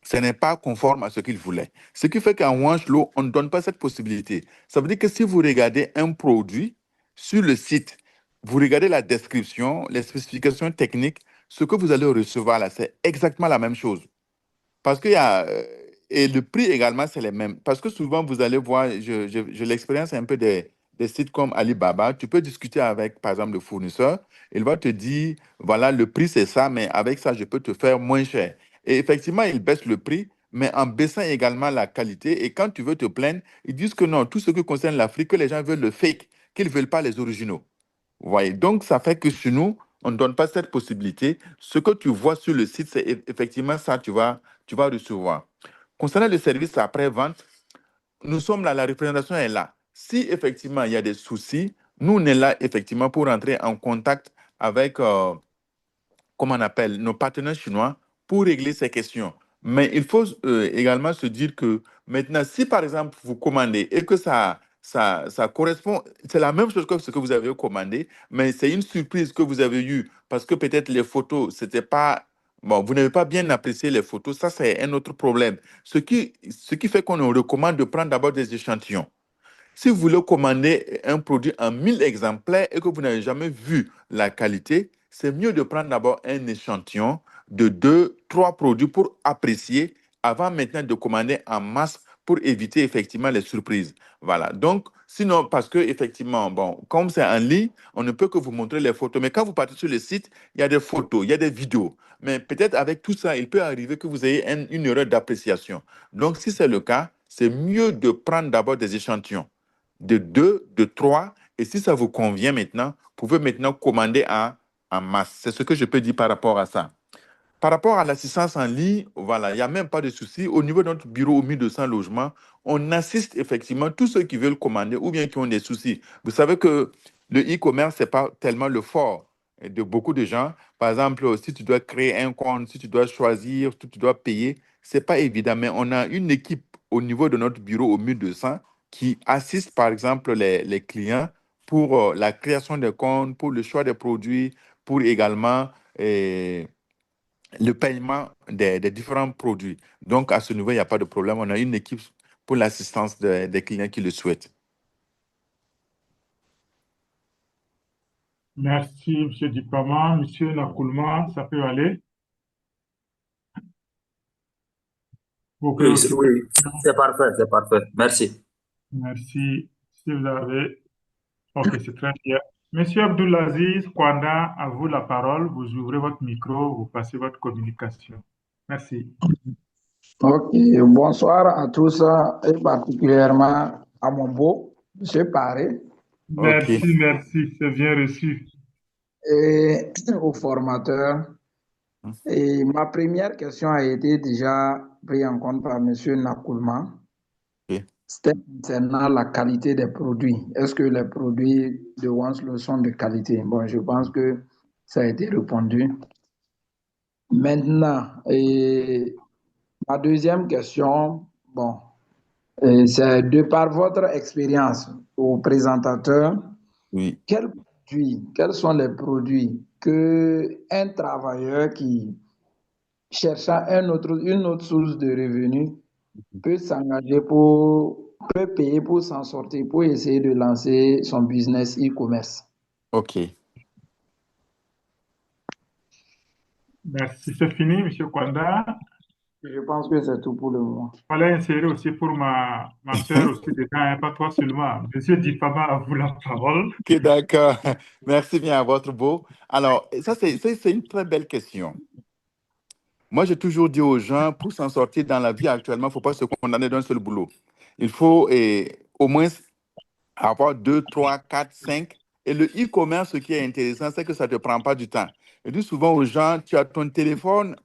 ce n'est pas conforme à ce qu'il voulait. Ce qui fait qu'en Wanchlo, on ne donne pas cette possibilité. Ça veut dire que si vous regardez un produit sur le site, vous regardez la description, les spécifications techniques, ce que vous allez recevoir là, c'est exactement la même chose. Parce qu'il y a. Et le prix également, c'est les mêmes. Parce que souvent, vous allez voir, j'ai l'expérience un peu des sites comme Alibaba. Tu peux discuter avec, par exemple, le fournisseur. Il va te dire, voilà, le prix, c'est ça, mais avec ça, je peux te faire moins cher. Et effectivement, il baisse le prix, mais en baissant également la qualité. Et quand tu veux te plaindre, ils disent que non, tout ce qui concerne l'Afrique, que les gens veulent le fake, qu'ils ne veulent pas les originaux. Vous voyez, donc ça fait que chez nous, on ne donne pas cette possibilité. Ce que tu vois sur le site, c'est effectivement ça, tu vas recevoir. Concernant le service après-vente, nous sommes là, la représentation est là. Si effectivement il y a des soucis, nous on est là effectivement pour entrer en contact avec, comment on appelle, nos partenaires chinois pour régler ces questions. Mais il faut également se dire que maintenant, si par exemple vous commandez et que ça correspond, c'est la même chose que ce que vous avez commandé, mais c'est une surprise que vous avez eue parce que peut-être les photos, c'était pas. Bon, vous n'avez pas bien apprécié les photos, ça c'est un autre problème. Ce qui fait qu'on nous recommande de prendre d'abord des échantillons. Si vous voulez commander un produit en 1000 exemplaires et que vous n'avez jamais vu la qualité, c'est mieux de prendre d'abord un échantillon de 2, 3 produits pour apprécier avant maintenant de commander en masse pour éviter effectivement les surprises. Voilà. Donc, sinon, parce que effectivement, bon, comme c'est en ligne, on ne peut que vous montrer les photos. Mais quand vous partez sur le site, il y a des photos, il y a des vidéos. Mais peut-être avec tout ça, il peut arriver que vous ayez une erreur d'appréciation. Donc, si c'est le cas, c'est mieux de prendre d'abord des échantillons de 2, de 3. Et si ça vous convient maintenant, vous pouvez maintenant commander en masse. C'est ce que je peux dire par rapport à ça. Par rapport à l'assistance en ligne, voilà, il n'y a même pas de souci. Au niveau de notre bureau au 1200 logements, on assiste effectivement tous ceux qui veulent commander ou bien qui ont des soucis. Vous savez que le e-commerce, ce n'est pas tellement le fort de beaucoup de gens. Par exemple, si tu dois créer un compte, si tu dois choisir, si tu dois payer, ce n'est pas évident. Mais on a une équipe au niveau de notre bureau au 1200 qui assiste, par exemple, les clients pour la création des comptes, pour le choix des produits, pour également le paiement des différents produits. Donc, à ce niveau, il n'y a pas de problème. On a une équipe pour l'assistance des clients qui le souhaitent. Merci, M. Dipama. M. Nakoulma, ça peut aller? Vos Oui, préoccupations. c'est parfait. Merci. Merci. Si vous avez... Ok, c'est très bien. Monsieur Abdulaziz Kwanda, à vous la parole. Vous ouvrez votre micro, vous passez votre communication. Merci. Ok, bonsoir à tous et particulièrement à mon beau, Monsieur Paré, OK. Merci, c'est bien reçu. et aux formateurs. Et ma première question a été déjà prise en compte par Monsieur Nakoulma. OK. C'était concernant la qualité des produits. Est-ce que les produits de Wanslo sont de qualité? Bon, je pense que ça a été répondu. Maintenant, ma deuxième question, bon, c'est de par votre expérience au présentateur, Oui. quels sont les produits que un travailleur qui cherchant une autre source de revenus peut s'engager peut payer pour s'en sortir, pour essayer de lancer son business e-commerce? OK. Merci, c'est fini, M. Kwanda. Je pense que c'est tout pour le moment. Il fallait insérer aussi pour ma soeur aussi dedans, hein, pas toi seulement. Monsieur Dipama, à vous la parole. OK, d'accord. Merci bien à votre beau. Alors, ça, c'est une très belle question. Moi, j'ai toujours dit aux gens, pour s'en sortir dans la vie actuellement, il ne faut pas se condamner d'un seul boulot. Il faut au moins avoir 2, 3, 4, 5. Et le e-commerce, ce qui est intéressant, c'est que ça ne te prend pas du temps. Je dis souvent aux gens, tu as ton téléphone,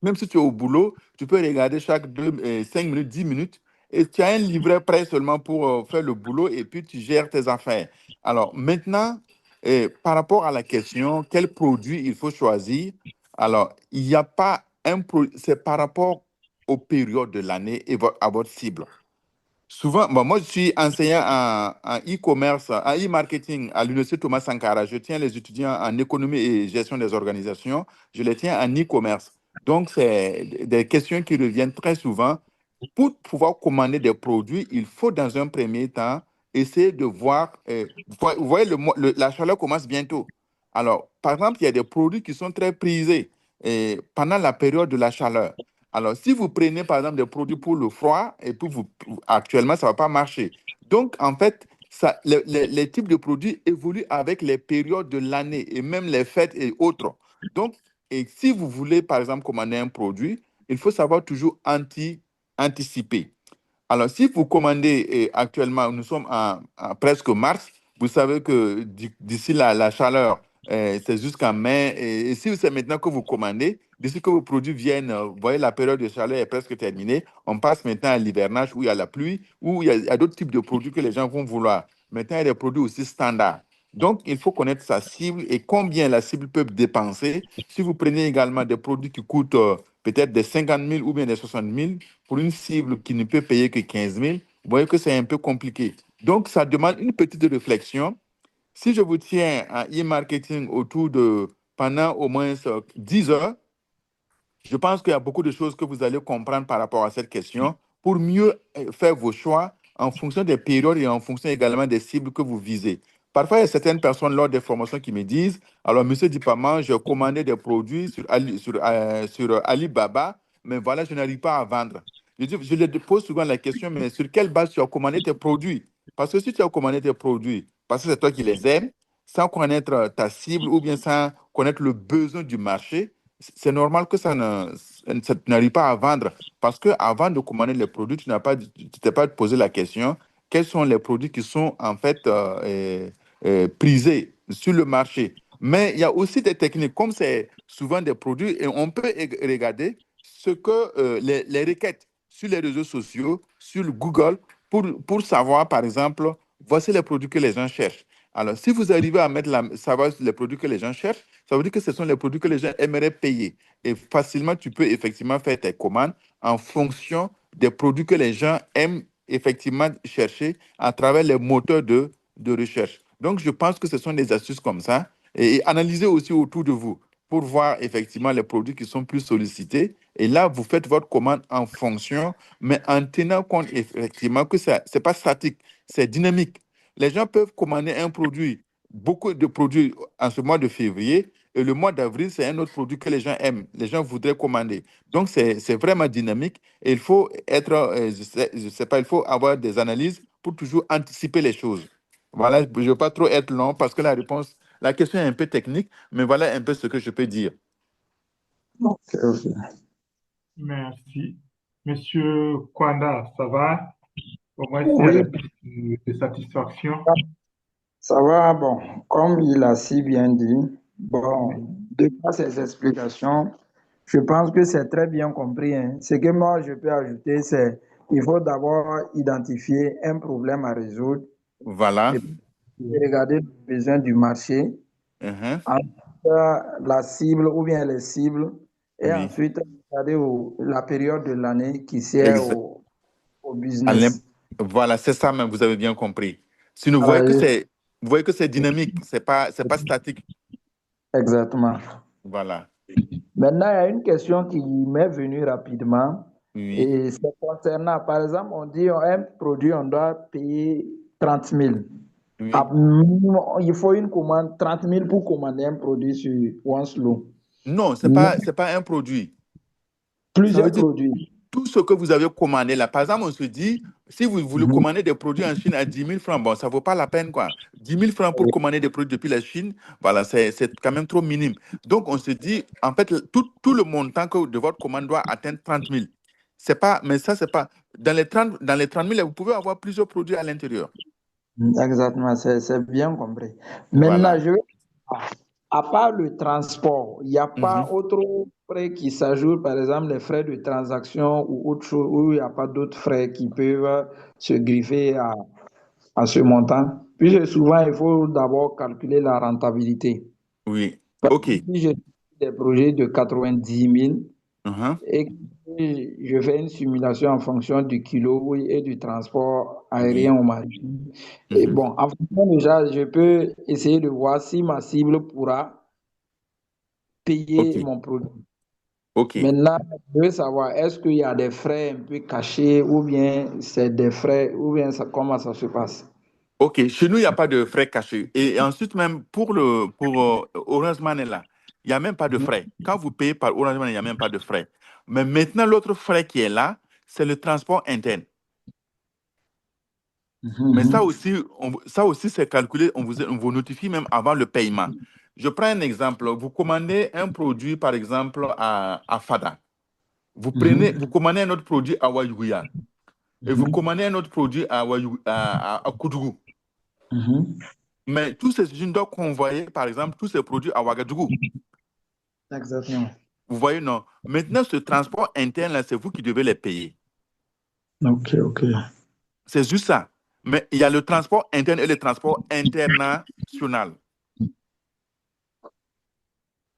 même si tu es au boulot, tu peux regarder chaque 5 minutes, 10 minutes, et tu as un livret prêt seulement pour faire le boulot, et puis tu gères tes affaires. Alors maintenant, par rapport à la question, quel produit il faut choisir, alors il n'y a pas un produit, c'est par rapport aux périodes de l'année et à votre cible. Souvent, bon, moi, je suis enseignant en e-commerce, en e-marketing à l'Université Thomas Sankara. Je tiens les étudiants en économie et gestion des organisations. Je les tiens en e-commerce. Donc, c'est des questions qui reviennent très souvent. Pour pouvoir commander des produits, il faut dans un premier temps essayer de voir. Vous voyez, la chaleur commence bientôt. Alors, par exemple, il y a des produits qui sont très prisés pendant la période de la chaleur. Alors, si vous prenez par exemple des produits pour le froid, et puis actuellement, ça ne va pas marcher. Donc, en fait, les types de produits évoluent avec les périodes de l'année et même les fêtes et autres. Donc, et si vous voulez par exemple commander un produit, il faut savoir toujours anticiper. Alors, si vous commandez actuellement, nous sommes en presque mars, vous savez que d'ici la chaleur, c'est jusqu'en mai. Et si c'est maintenant que vous commandez, d'ici que vos produits viennent, vous voyez, la période de chaleur est presque terminée. On passe maintenant à l'hivernage où il y a la pluie, où il y a d'autres types de produits que les gens vont vouloir. Maintenant, il y a des produits aussi standards. Donc, il faut connaître sa cible et combien la cible peut dépenser. Si vous prenez également des produits qui coûtent peut-être des 50 000 ou bien des 60 000 pour une cible qui ne peut payer que 15 000, vous voyez que c'est un peu compliqué. Donc, ça demande une petite réflexion. Si je vous tiens en e-marketing autour de pendant au moins 10 heures, je pense qu'il y a beaucoup de choses que vous allez comprendre par rapport à cette question pour mieux faire vos choix en fonction des périodes et en fonction également des cibles que vous visez. Parfois, il y a certaines personnes lors des formations qui me disent, alors, monsieur Dipama, je commandais des produits sur Alibaba, mais voilà, je n'arrive pas à vendre. Je leur pose souvent la question, mais sur quelle base tu as commandé tes produits? Parce que si tu as commandé tes produits, parce que c'est toi qui les aimes, sans connaître ta cible ou bien sans connaître le besoin du marché, c'est normal que ça n'arrive pas à vendre. Parce qu'avant de commander les produits, tu t'es pas posé la question, quels sont les produits qui sont en fait prisés sur le marché. Mais il y a aussi des techniques, comme c'est souvent des produits, et on peut regarder ce que les requêtes sur les réseaux sociaux, sur le Google, pour savoir, par exemple, voici les produits que les gens cherchent. Alors, si vous arrivez à savoir les produits que les gens cherchent, ça veut dire que ce sont les produits que les gens aimeraient payer. Et facilement, tu peux effectivement faire tes commandes en fonction des produits que les gens aiment effectivement chercher à travers les moteurs de recherche. Donc, je pense que ce sont des astuces comme ça. Et analysez aussi autour de vous pour voir effectivement les produits qui sont plus sollicités. Et là, vous faites votre commande en fonction, mais en tenant compte effectivement que ce n'est pas statique, c'est dynamique. Les gens peuvent commander un produit, beaucoup de produits en ce mois de février, et le mois d'avril, c'est un autre produit que les gens aiment, les gens voudraient commander. Donc, c'est vraiment dynamique et il faut être, je sais pas, il faut avoir des analyses pour toujours anticiper les choses. Voilà, je ne veux pas trop être long parce que la question est un peu technique, mais voilà un peu ce que je peux dire. Ok, ok. Merci. Monsieur Kwanda, ça va? Au moins, s'il y a Oui, des pistes de satisfaction. ça va. Bon, comme il a si bien dit, bon, Oui. de par ses explications, je pense que c'est très bien compris, hein. Ce que moi, je peux ajouter, c'est qu'il faut d'abord identifier un problème à résoudre Voilà. et puis regarder le besoin du marché, Mhm. ensuite la cible ou bien les cibles, et Oui. ensuite regarder la période de l'année qui sert Exact. au À l'im- business. Voilà, c'est ça même, vous avez bien compris. Si vous voyez que Travailler. vous voyez que c'est dynamique, c'est pas statique. Exactement. Voilà. Maintenant, il y a une question qui m'est venue rapidement Oui. et c'est concernant, par exemple, on dit un produit, on doit payer 30 000. Oui. Il faut une commande, 30 000 pour commander un produit sur OneSlow. Non, Mais c'est pas un produit. Ça veut plusieurs dire produits. tout ce que vous avez commandé là. Par exemple, on se dit, si vous voulez Mhm. commander des produits en Chine à 10 000 francs, bon, ça ne vaut pas la peine, quoi. 10 000 francs pour commander des produits depuis la Chine, voilà, c'est quand même trop minime. Donc, on se dit, en fait, tout le montant de votre commande doit atteindre 30 000. C'est pas, mais ça, c'est pas. Dans les 30 000, vous pouvez avoir plusieurs produits à l'intérieur. Exactement, c'est bien compris. Maintenant, Voilà. à part le transport, il n'y a Mhm. pas autre frais qui s'ajoutent, par exemple les frais de transaction ou autre chose, où il n'y a pas d'autres frais qui peuvent se greffer à ce montant. Puis souvent, il faut d'abord calculer la rentabilité. Oui. Parce que OK. si j'ai des projets de 90 000 Mhm. et que je fais une simulation en fonction du kilo et du transport aérien Oui. ou maritime. Et Mhm. bon, en fonction déjà, je peux essayer de voir si ma cible pourra payer OK. mon produit. OK. Maintenant, je veux savoir, est-ce qu'il y a des frais un peu cachés ou bien c'est des frais, ou bien comment ça se passe? OK, chez nous, il n'y a pas de frais cachés. Et ensuite, même pour Orange Money, là, il n'y a même pas de frais. Quand vous payez par Orange Money, il n'y a même pas de frais. Mais maintenant, l'autre frais qui est là, c'est le transport interne. Mais Mhm, ça aussi c'est calculé, on vous notifie même avant le paiement. Je prends un exemple. Vous commandez un produit, par exemple, à Fada. mhm, Vous commandez un autre produit à Wayuya. Et vous mhm, commandez un autre produit à Koudougou. mhm. Mais tous ces usines doivent convoyer, par exemple, tous ces produits à Ouagadougou. Exactement. Vous voyez, non? Maintenant, ce transport interne-là, c'est vous qui devez les payer. Ok, ok. C'est juste ça. Mais il y a le transport interne et le transport international.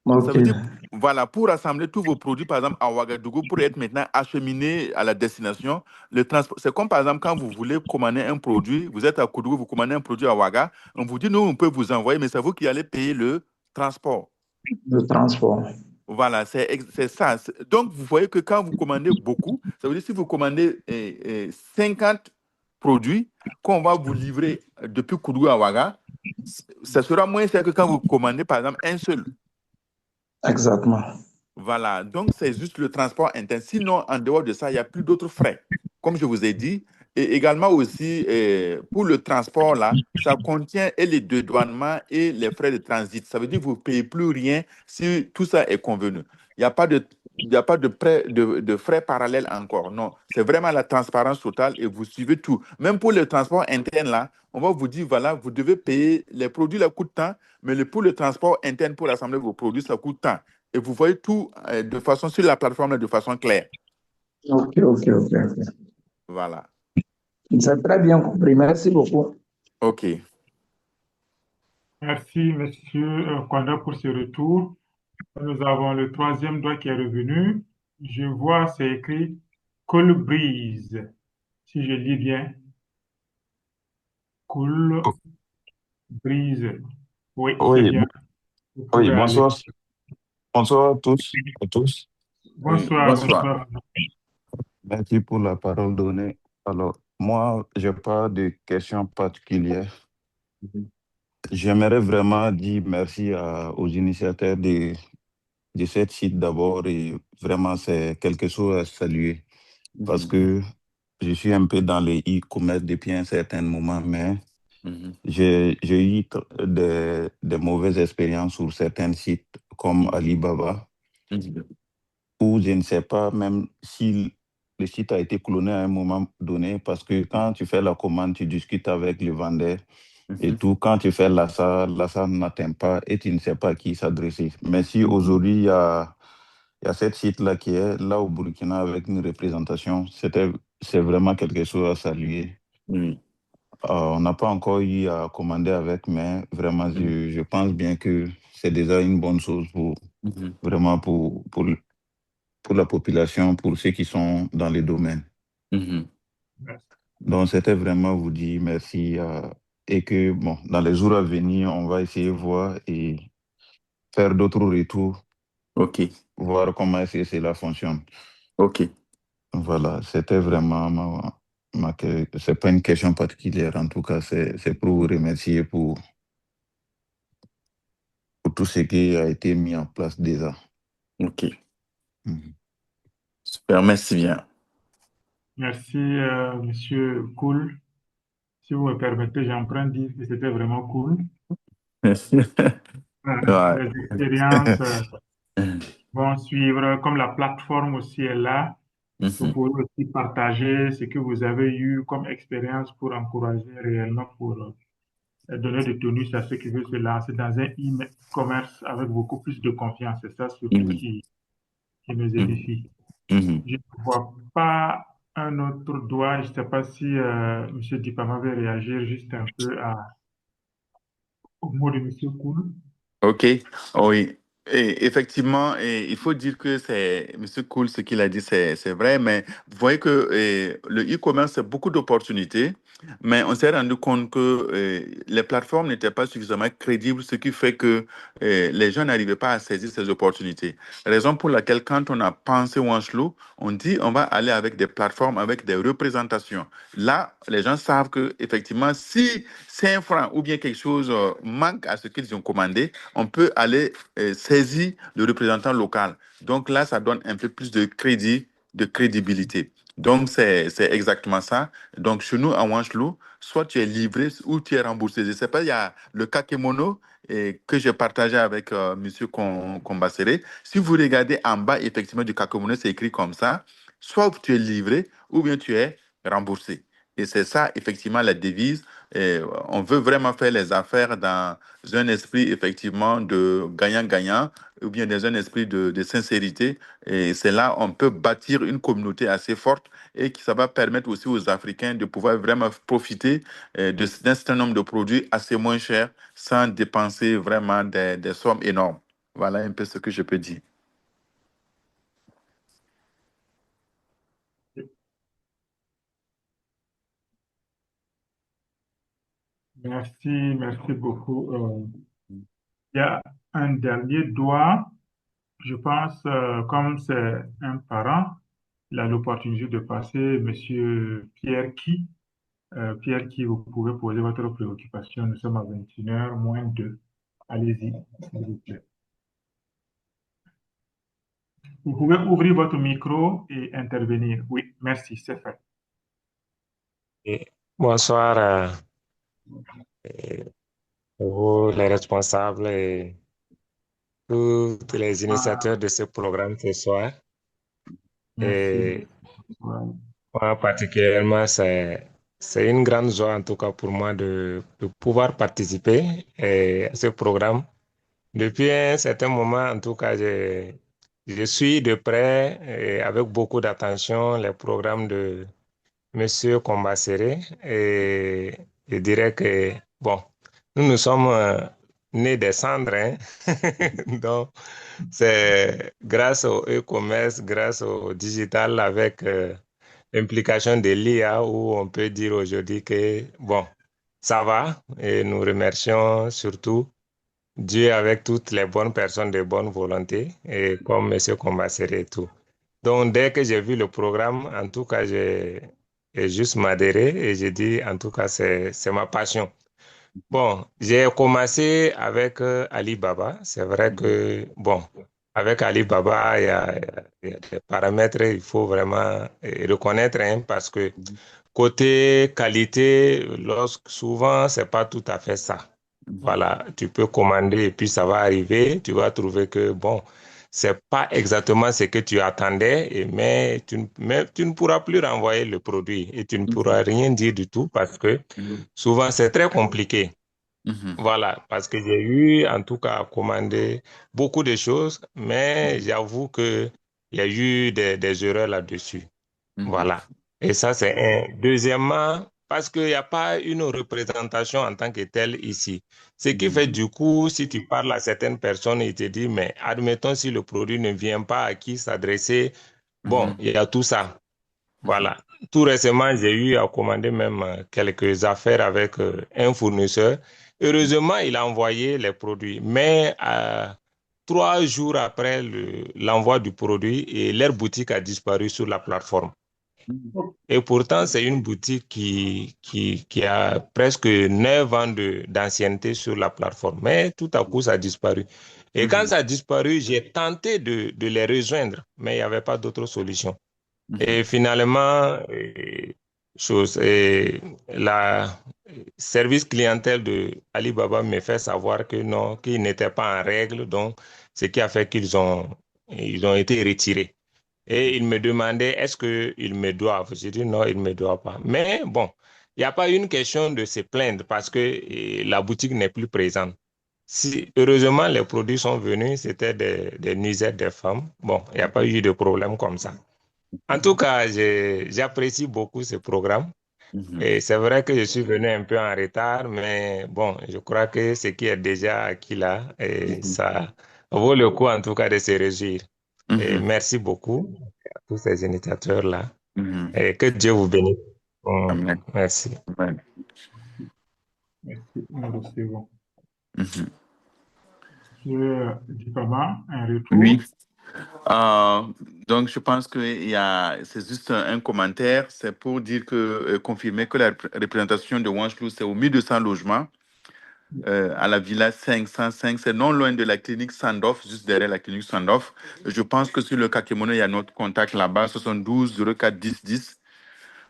Ça Ok. veut dire, voilà, pour rassembler tous vos produits, par exemple, à Ouagadougou, pour être maintenant acheminés à la destination, le transport, c'est comme par exemple quand vous voulez commander un produit, vous êtes à Koudougou, vous commandez un produit à Ouaga, on vous dit, nous, on peut vous envoyer, mais c'est vous qui allez payer le transport. Le transport. Voilà, c'est ça. Donc, vous voyez que quand vous commandez beaucoup, ça veut dire si vous commandez 50 produits qu'on va vous livrer depuis Koudougou à Ouaga, ça sera moins cher que quand vous commandez, par exemple, un seul. Exactement. Voilà, donc c'est juste le transport interne. Sinon, en dehors de ça, il n'y a plus d'autres frais. Comme je vous ai dit, et également aussi pour le transport, là, ça contient et les dédouanements et les frais de transit. Ça veut dire que vous ne payez plus rien si tout ça est convenu. Il n'y a pas de, il n'y a pas de frais parallèles encore. Non, c'est vraiment la transparence totale et vous suivez tout. Même pour le transport interne, là, on va vous dire, voilà, vous devez payer, les produits, là, coûtent tant, mais pour le transport interne, pour assembler vos produits, ça coûte tant. Et vous voyez tout de façon sur la plateforme de façon claire. Ok, ok, ok, ok. Voilà. C'est très bien compris. Merci beaucoup. OK. Merci, monsieur Kwanda, pour ce retour. Nous avons le troisième doigt qui est revenu. Je vois, c'est écrit Cool Breeze. Si je lis bien, Cool Brise. Oui, c'est Oui, bien. Vous oui, pouvez aller. bonsoir à tous et tous. Oui, Bonsoir, bonsoir. bonsoir. Merci pour la parole donnée. Alors, moi, je n'ai pas de questions particulières. J'aimerais vraiment dire merci aux initiateurs de cette site d'abord et vraiment, c'est quelque chose à saluer parce que je suis un peu dans le e-commerce depuis un certain moment, mais j'ai eu des mauvaises expériences sur certains sites comme Alibaba, où je ne sais pas même si le site a été cloné à un moment donné, parce que quand tu fais la commande, tu discutes avec le vendeur et tout. Quand tu fais l'achat n'atteint pas et tu ne sais pas à qui s'adresser. Mais si aujourd'hui, il y a cette site-là qui est là au Burkina avec une représentation, c'est vraiment quelque chose à saluer. On n'a pas encore eu à commander avec, mais vraiment, je pense bien que c'est déjà une bonne chose vraiment pour la population, pour ceux qui sont dans les domaines. Donc, c'était vraiment vous dire merci et que, bon, dans les jours à venir, on va essayer de voir et faire d'autres retours. Voir comment est-ce que cela fonctionne. Voilà, c'était vraiment c'est pas une question particulière, en tout cas, c'est pour vous remercier pour tout ce qui a été mis en place déjà. Super, merci bien. Merci, Monsieur Cool. Si vous me permettez, j'emprunte dire que c'était vraiment cool. Les expériences vont suivre, comme la plateforme aussi est là. Vous pouvez aussi partager ce que vous avez eu comme expérience pour encourager réellement, pour donner de tonus à ceux qui veulent se lancer dans un e-commerce avec beaucoup plus de confiance. C'est ça surtout qui nous édifie. Je ne vois pas un autre doigt. Je ne sais pas si M. Dipama veut réagir juste un peu au mot de M. Koul. Ok, oui. Et effectivement, il faut dire que c'est Monsieur Cool, ce qu'il a dit, c'est vrai, mais vous voyez que le e-commerce, c'est beaucoup d'opportunités, mais on s'est rendu compte que les plateformes n'étaient pas suffisamment crédibles, ce qui fait que les gens n'arrivaient pas à saisir ces opportunités. Raison pour laquelle, quand on a pensé Wanchlo, on dit on va aller avec des plateformes, avec des représentations. Là, les gens savent que effectivement, si 5 francs ou bien quelque chose manque à ce qu'ils ont commandé, on peut aller saisir le représentant local. Donc là, ça donne un peu plus de crédit, de crédibilité. Donc, c'est exactement ça. Donc, chez nous, à Wanchlo, soit tu es livré ou tu es remboursé. Je ne sais pas, il y a le Kakemono que j'ai partagé avec M. Kombassere. Si vous regardez en bas, effectivement, du Kakemono, c'est écrit comme ça. Soit tu es livré ou bien tu es remboursé. Et c'est ça, effectivement, la devise. Et on veut vraiment faire les affaires dans un esprit, effectivement, de gagnant-gagnant ou bien dans un esprit de sincérité. Et c'est là on peut bâtir une communauté assez forte et que ça va permettre aussi aux Africains de pouvoir vraiment profiter d'un certain nombre de produits assez moins chers sans dépenser vraiment des sommes énormes. Voilà un peu ce que je peux dire. Merci beaucoup. Il y a un dernier doigt. Je pense, comme c'est un parent, il a l'opportunité de passer, Monsieur Pierre Qui. Pierre Qui, vous pouvez poser votre préoccupation. Nous sommes à 21h moins 2. Allez-y, s'il vous plaît. Vous pouvez ouvrir votre micro et intervenir. Oui, merci, c'est fait. Bonsoir à vous, les responsables et tous les initiateurs de ce programme ce soir. Et moi, particulièrement, c'est une grande joie, en tout cas pour moi, de pouvoir participer à ce programme. Depuis un certain moment, en tout cas, je suis de près et avec beaucoup d'attention les programmes de Monsieur Kombassere, et je dirais que, bon, nous sommes nés des cendres, hein? Donc, c'est grâce au e-commerce, grâce au digital, avec l'implication de l'IA, où on peut dire aujourd'hui que, bon, ça va et nous remercions surtout Dieu avec toutes les bonnes personnes de bonne volonté et comme M. Combassere et tout. Donc, dès que j'ai vu le programme, en tout cas, j'ai juste m'adhéré et j'ai dit, en tout cas, c'est ma passion. Bon, j'ai commencé avec Alibaba. C'est vrai que, bon, avec Alibaba, il y a des paramètres, il faut vraiment reconnaître, hein, parce que côté qualité, souvent, c'est pas tout à fait ça. Voilà, tu peux commander et puis ça va arriver. Tu vas trouver que, bon, c'est pas exactement ce que tu attendais, mais tu ne pourras plus renvoyer le produit et tu ne pourras rien dire du tout parce que souvent c'est très compliqué. Voilà, parce que j'ai eu en tout cas à commander beaucoup de choses, mais j'avoue que il y a eu des erreurs là-dessus. Voilà. Et ça, c'est un. Deuxièmement, parce qu'il n'y a pas une représentation en tant que telle ici. Ce qui fait du coup, si tu parles à certaines personnes, ils te disent, mais admettons si le produit ne vient pas à qui s'adresser, bon, il y a tout ça. Voilà. Tout récemment, j'ai eu à commander même quelques affaires avec un fournisseur. Heureusement, il a envoyé les produits, mais 3 jours après l'envoi du produit, et leur boutique a disparu sur la plateforme. Et pourtant, c'est une boutique qui a presque 9 ans d'ancienneté sur la plateforme. Mais tout à coup, ça a disparu. Et quand ça a disparu, j'ai tenté de les rejoindre, mais il n'y avait pas d'autre solution. Et finalement, la service clientèle de Alibaba me fait savoir que non, qu'ils n'étaient pas en règle, donc ce qui a fait ils ont été retirés. Et ils me demandaient est-ce qu'ils me doivent. J'ai dit non, ils ne me doivent pas. Mais bon, il n'y a pas une question de se plaindre parce que la boutique n'est plus présente. Si, heureusement, les produits sont venus, c'était des nuisettes des femmes. Bon, il n'y a pas eu de problème comme ça. En tout cas, j'apprécie beaucoup ce programme. Et c'est vrai que je suis venu un peu en retard, mais bon, je crois que ce qui est déjà acquis là, et ça vaut le coup en tout cas de se réjouir. Et merci beaucoup à tous ces initiateurs-là. Et que Dieu vous bénisse. Amen. Merci. Amen. Merci, nous recevons. Monsieur Dipama, un retour. Oui. Donc, je pense que c'est juste un commentaire. C'est pour dire confirmer que la représentation de Wanshlu, c'est au 1200 logements à la villa 505. C'est non loin de la clinique Sandoff, juste derrière la clinique Sandoff. Je pense que sur le Kakemono, il y a notre contact là-bas, 72 04 10 10.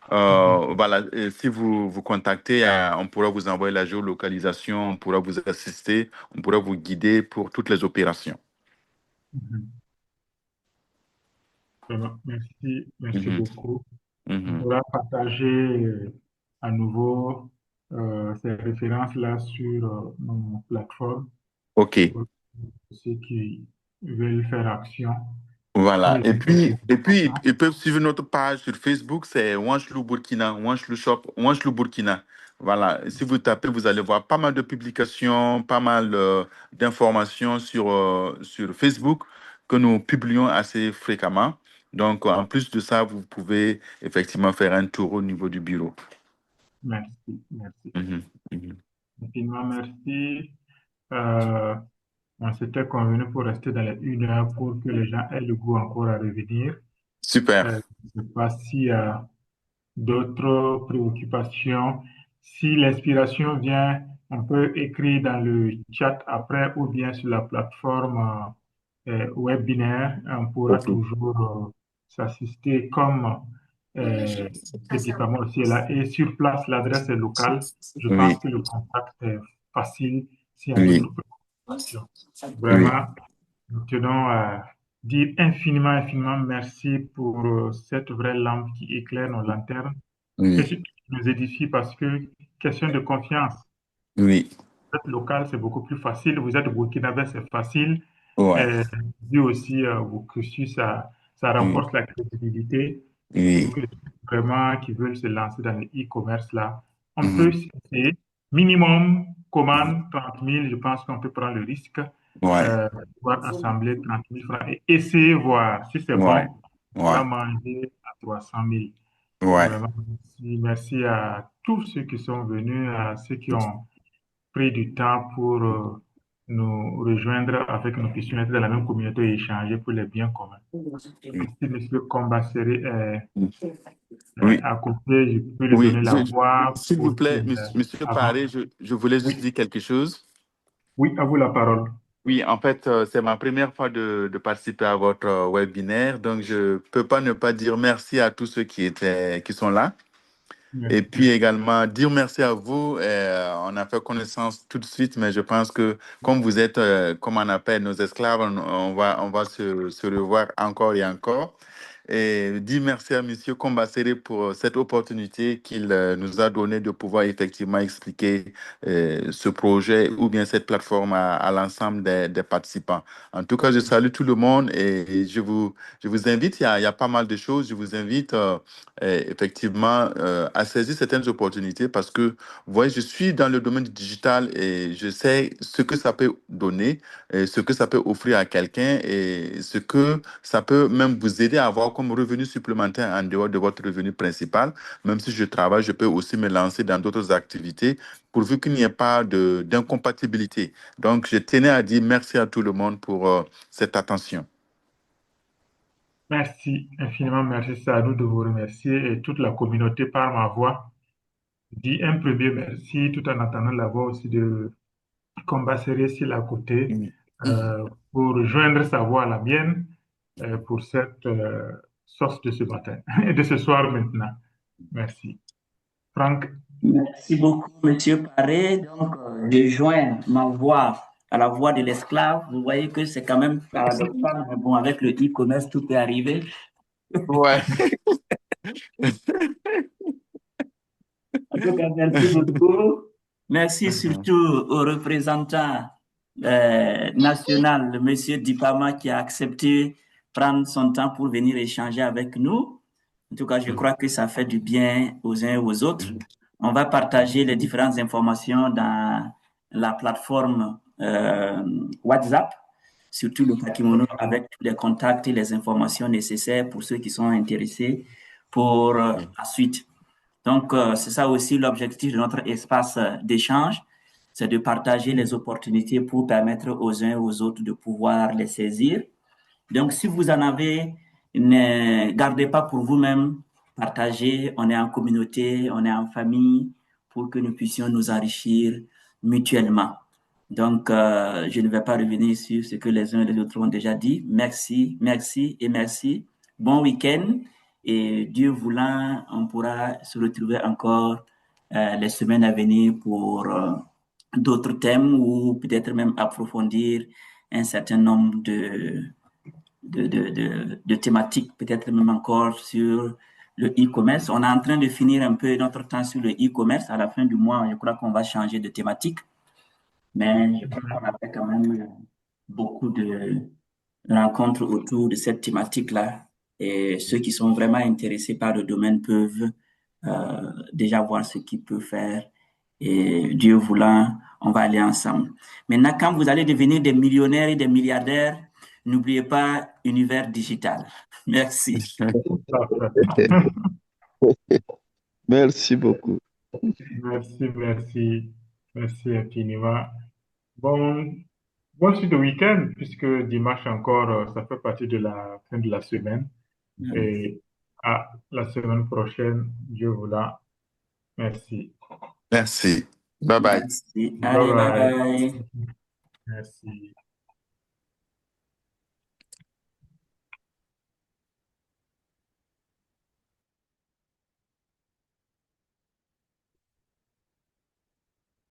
Voilà, et si vous contactez, on pourra vous envoyer la géolocalisation, on pourra vous assister, on pourra vous guider pour toutes les opérations. Merci beaucoup. On pourra partager à nouveau ces références-là sur nos plateformes. OK. Pour ceux qui veulent faire action. Voilà. Et puis, ils peuvent suivre notre page sur Facebook, c'est Wanshlu Burkina, Wanshlu Shop, Wanshlu Burkina. Voilà. Si vous tapez, vous allez voir pas mal de publications, pas mal d'informations sur Facebook que nous publions assez fréquemment. Donc, en plus de ça, vous pouvez effectivement faire un tour au niveau du bureau. Merci. Infiniment merci. On s'était convenu pour rester dans les 1 heure pour que les gens aient le goût encore à revenir. Super. Je ne sais pas s'il y a d'autres préoccupations. Si l'inspiration vient, on peut écrire dans le chat après ou bien sur la plateforme webinaire. On pourra toujours s'assister comme petit Pama aussi est là. Et sur place, l'adresse est locale. Je pense que le contact est facile s'il y a d'autres préoccupations. Vraiment, nous tenons à dire infiniment merci pour cette vraie lampe qui éclaire nos lanternes. Question qui nous édifie parce que question de confiance. Oui. Vous êtes local, c'est beaucoup plus facile. Vous êtes burkinabé, c'est facile. Ouais. Et aussi, vos cursus, ça renforce la crédibilité. Oui. Pour que les gens vraiment qui veulent se lancer dans le e-commerce là, on peut essayer. Minimum commande 30 000, je pense qu'on peut prendre le risque. Pouvoir assembler 30 000 francs et essayer voir si c'est bon. On va manger à 300 000. Vraiment, merci à tous ceux qui sont venus, à ceux qui ont pris du temps pour nous rejoindre afin que nous puissions être dans la même communauté et échanger pour les biens communs. Si M. Combasseri est Oui, à côté, je peux lui oui. donner la voix S'il vous pour plaît, qu'il Monsieur avance. Paré, je voulais Oui, juste dire quelque chose. oui, à vous la parole. Oui, en fait, c'est ma première fois de participer à votre webinaire, donc je peux pas ne pas dire merci à tous ceux qui sont là. Et puis Merci. également, dire merci à vous. On a fait connaissance tout de suite, mais je pense que comme vous êtes, comme on appelle nos esclaves, on va se revoir encore et encore. Et dire merci à Monsieur Combasseri pour cette opportunité qu'il nous a donnée de pouvoir effectivement expliquer ce projet ou bien cette plateforme à l'ensemble des participants. En tout cas, je salue tout le monde et je vous invite, il y a pas mal de choses, je vous invite effectivement à saisir certaines opportunités parce que, vous voyez, je suis dans le domaine du digital et je sais ce que ça peut donner, et ce que ça peut offrir à quelqu'un et ce que ça peut même vous aider à avoir comme revenu supplémentaire en dehors de votre revenu principal. Même si je travaille, je peux aussi me lancer dans d'autres activités pourvu qu'il n'y ait pas d'incompatibilité. Donc, je tenais à dire merci à tout le monde pour cette attention. Merci infiniment, merci. C'est à nous de vous remercier et toute la communauté par ma voix dit un premier merci tout en attendant la voix aussi de Combasseri ici à côté pour rejoindre sa voix à la mienne pour cette source de ce matin et de ce soir maintenant. Merci. Franck. Merci beaucoup, Monsieur Paré. Donc, je joins ma voix à la voix de l'esclave. Vous voyez que c'est quand même paradoxal, mais bon, avec le e-commerce, tout est arrivé. Ouais. En tout cas, merci beaucoup. Merci surtout au représentant national, le monsieur Dipama, qui a accepté de prendre son temps pour venir échanger avec nous. En tout cas, je crois que ça fait du bien aux uns et aux autres. On va partager les différentes informations dans la plateforme WhatsApp, surtout le Kakimono, avec tous les contacts et les informations nécessaires pour ceux qui sont intéressés pour la suite. Donc, c'est ça aussi l'objectif de notre espace d'échange, c'est de partager les opportunités pour permettre aux uns et aux autres de pouvoir les saisir. Donc, si vous en avez, ne gardez pas pour vous-même, partagez, on est en communauté, on est en famille, pour que nous puissions nous enrichir mutuellement. Donc, je ne vais pas revenir sur ce que les uns et les autres ont déjà dit. Merci, merci et merci. Bon week-end. Et Dieu voulant, on pourra se retrouver encore les semaines à venir pour d'autres thèmes ou peut-être même approfondir un certain nombre de thématiques, peut-être même encore sur le e-commerce. On est en train de finir un peu notre temps sur le e-commerce. À la fin du mois, je crois qu'on va changer de thématique. Mais je crois qu'on a fait quand même beaucoup de rencontres autour de cette thématique-là. Et ceux qui sont vraiment intéressés par le domaine peuvent déjà voir ce qu'ils peuvent faire. Et Dieu voulant, on va aller ensemble. Maintenant, quand vous allez devenir des millionnaires et des milliardaires, n'oubliez pas Univers Digital. Merci. Merci beaucoup. Merci infiniment. Bon suite de week-end, puisque dimanche encore, ça fait partie de la fin de la semaine. Et à la semaine prochaine, Dieu voulant. Merci. Merci. Bye bye. Merci. Allez, bye bye. Merci.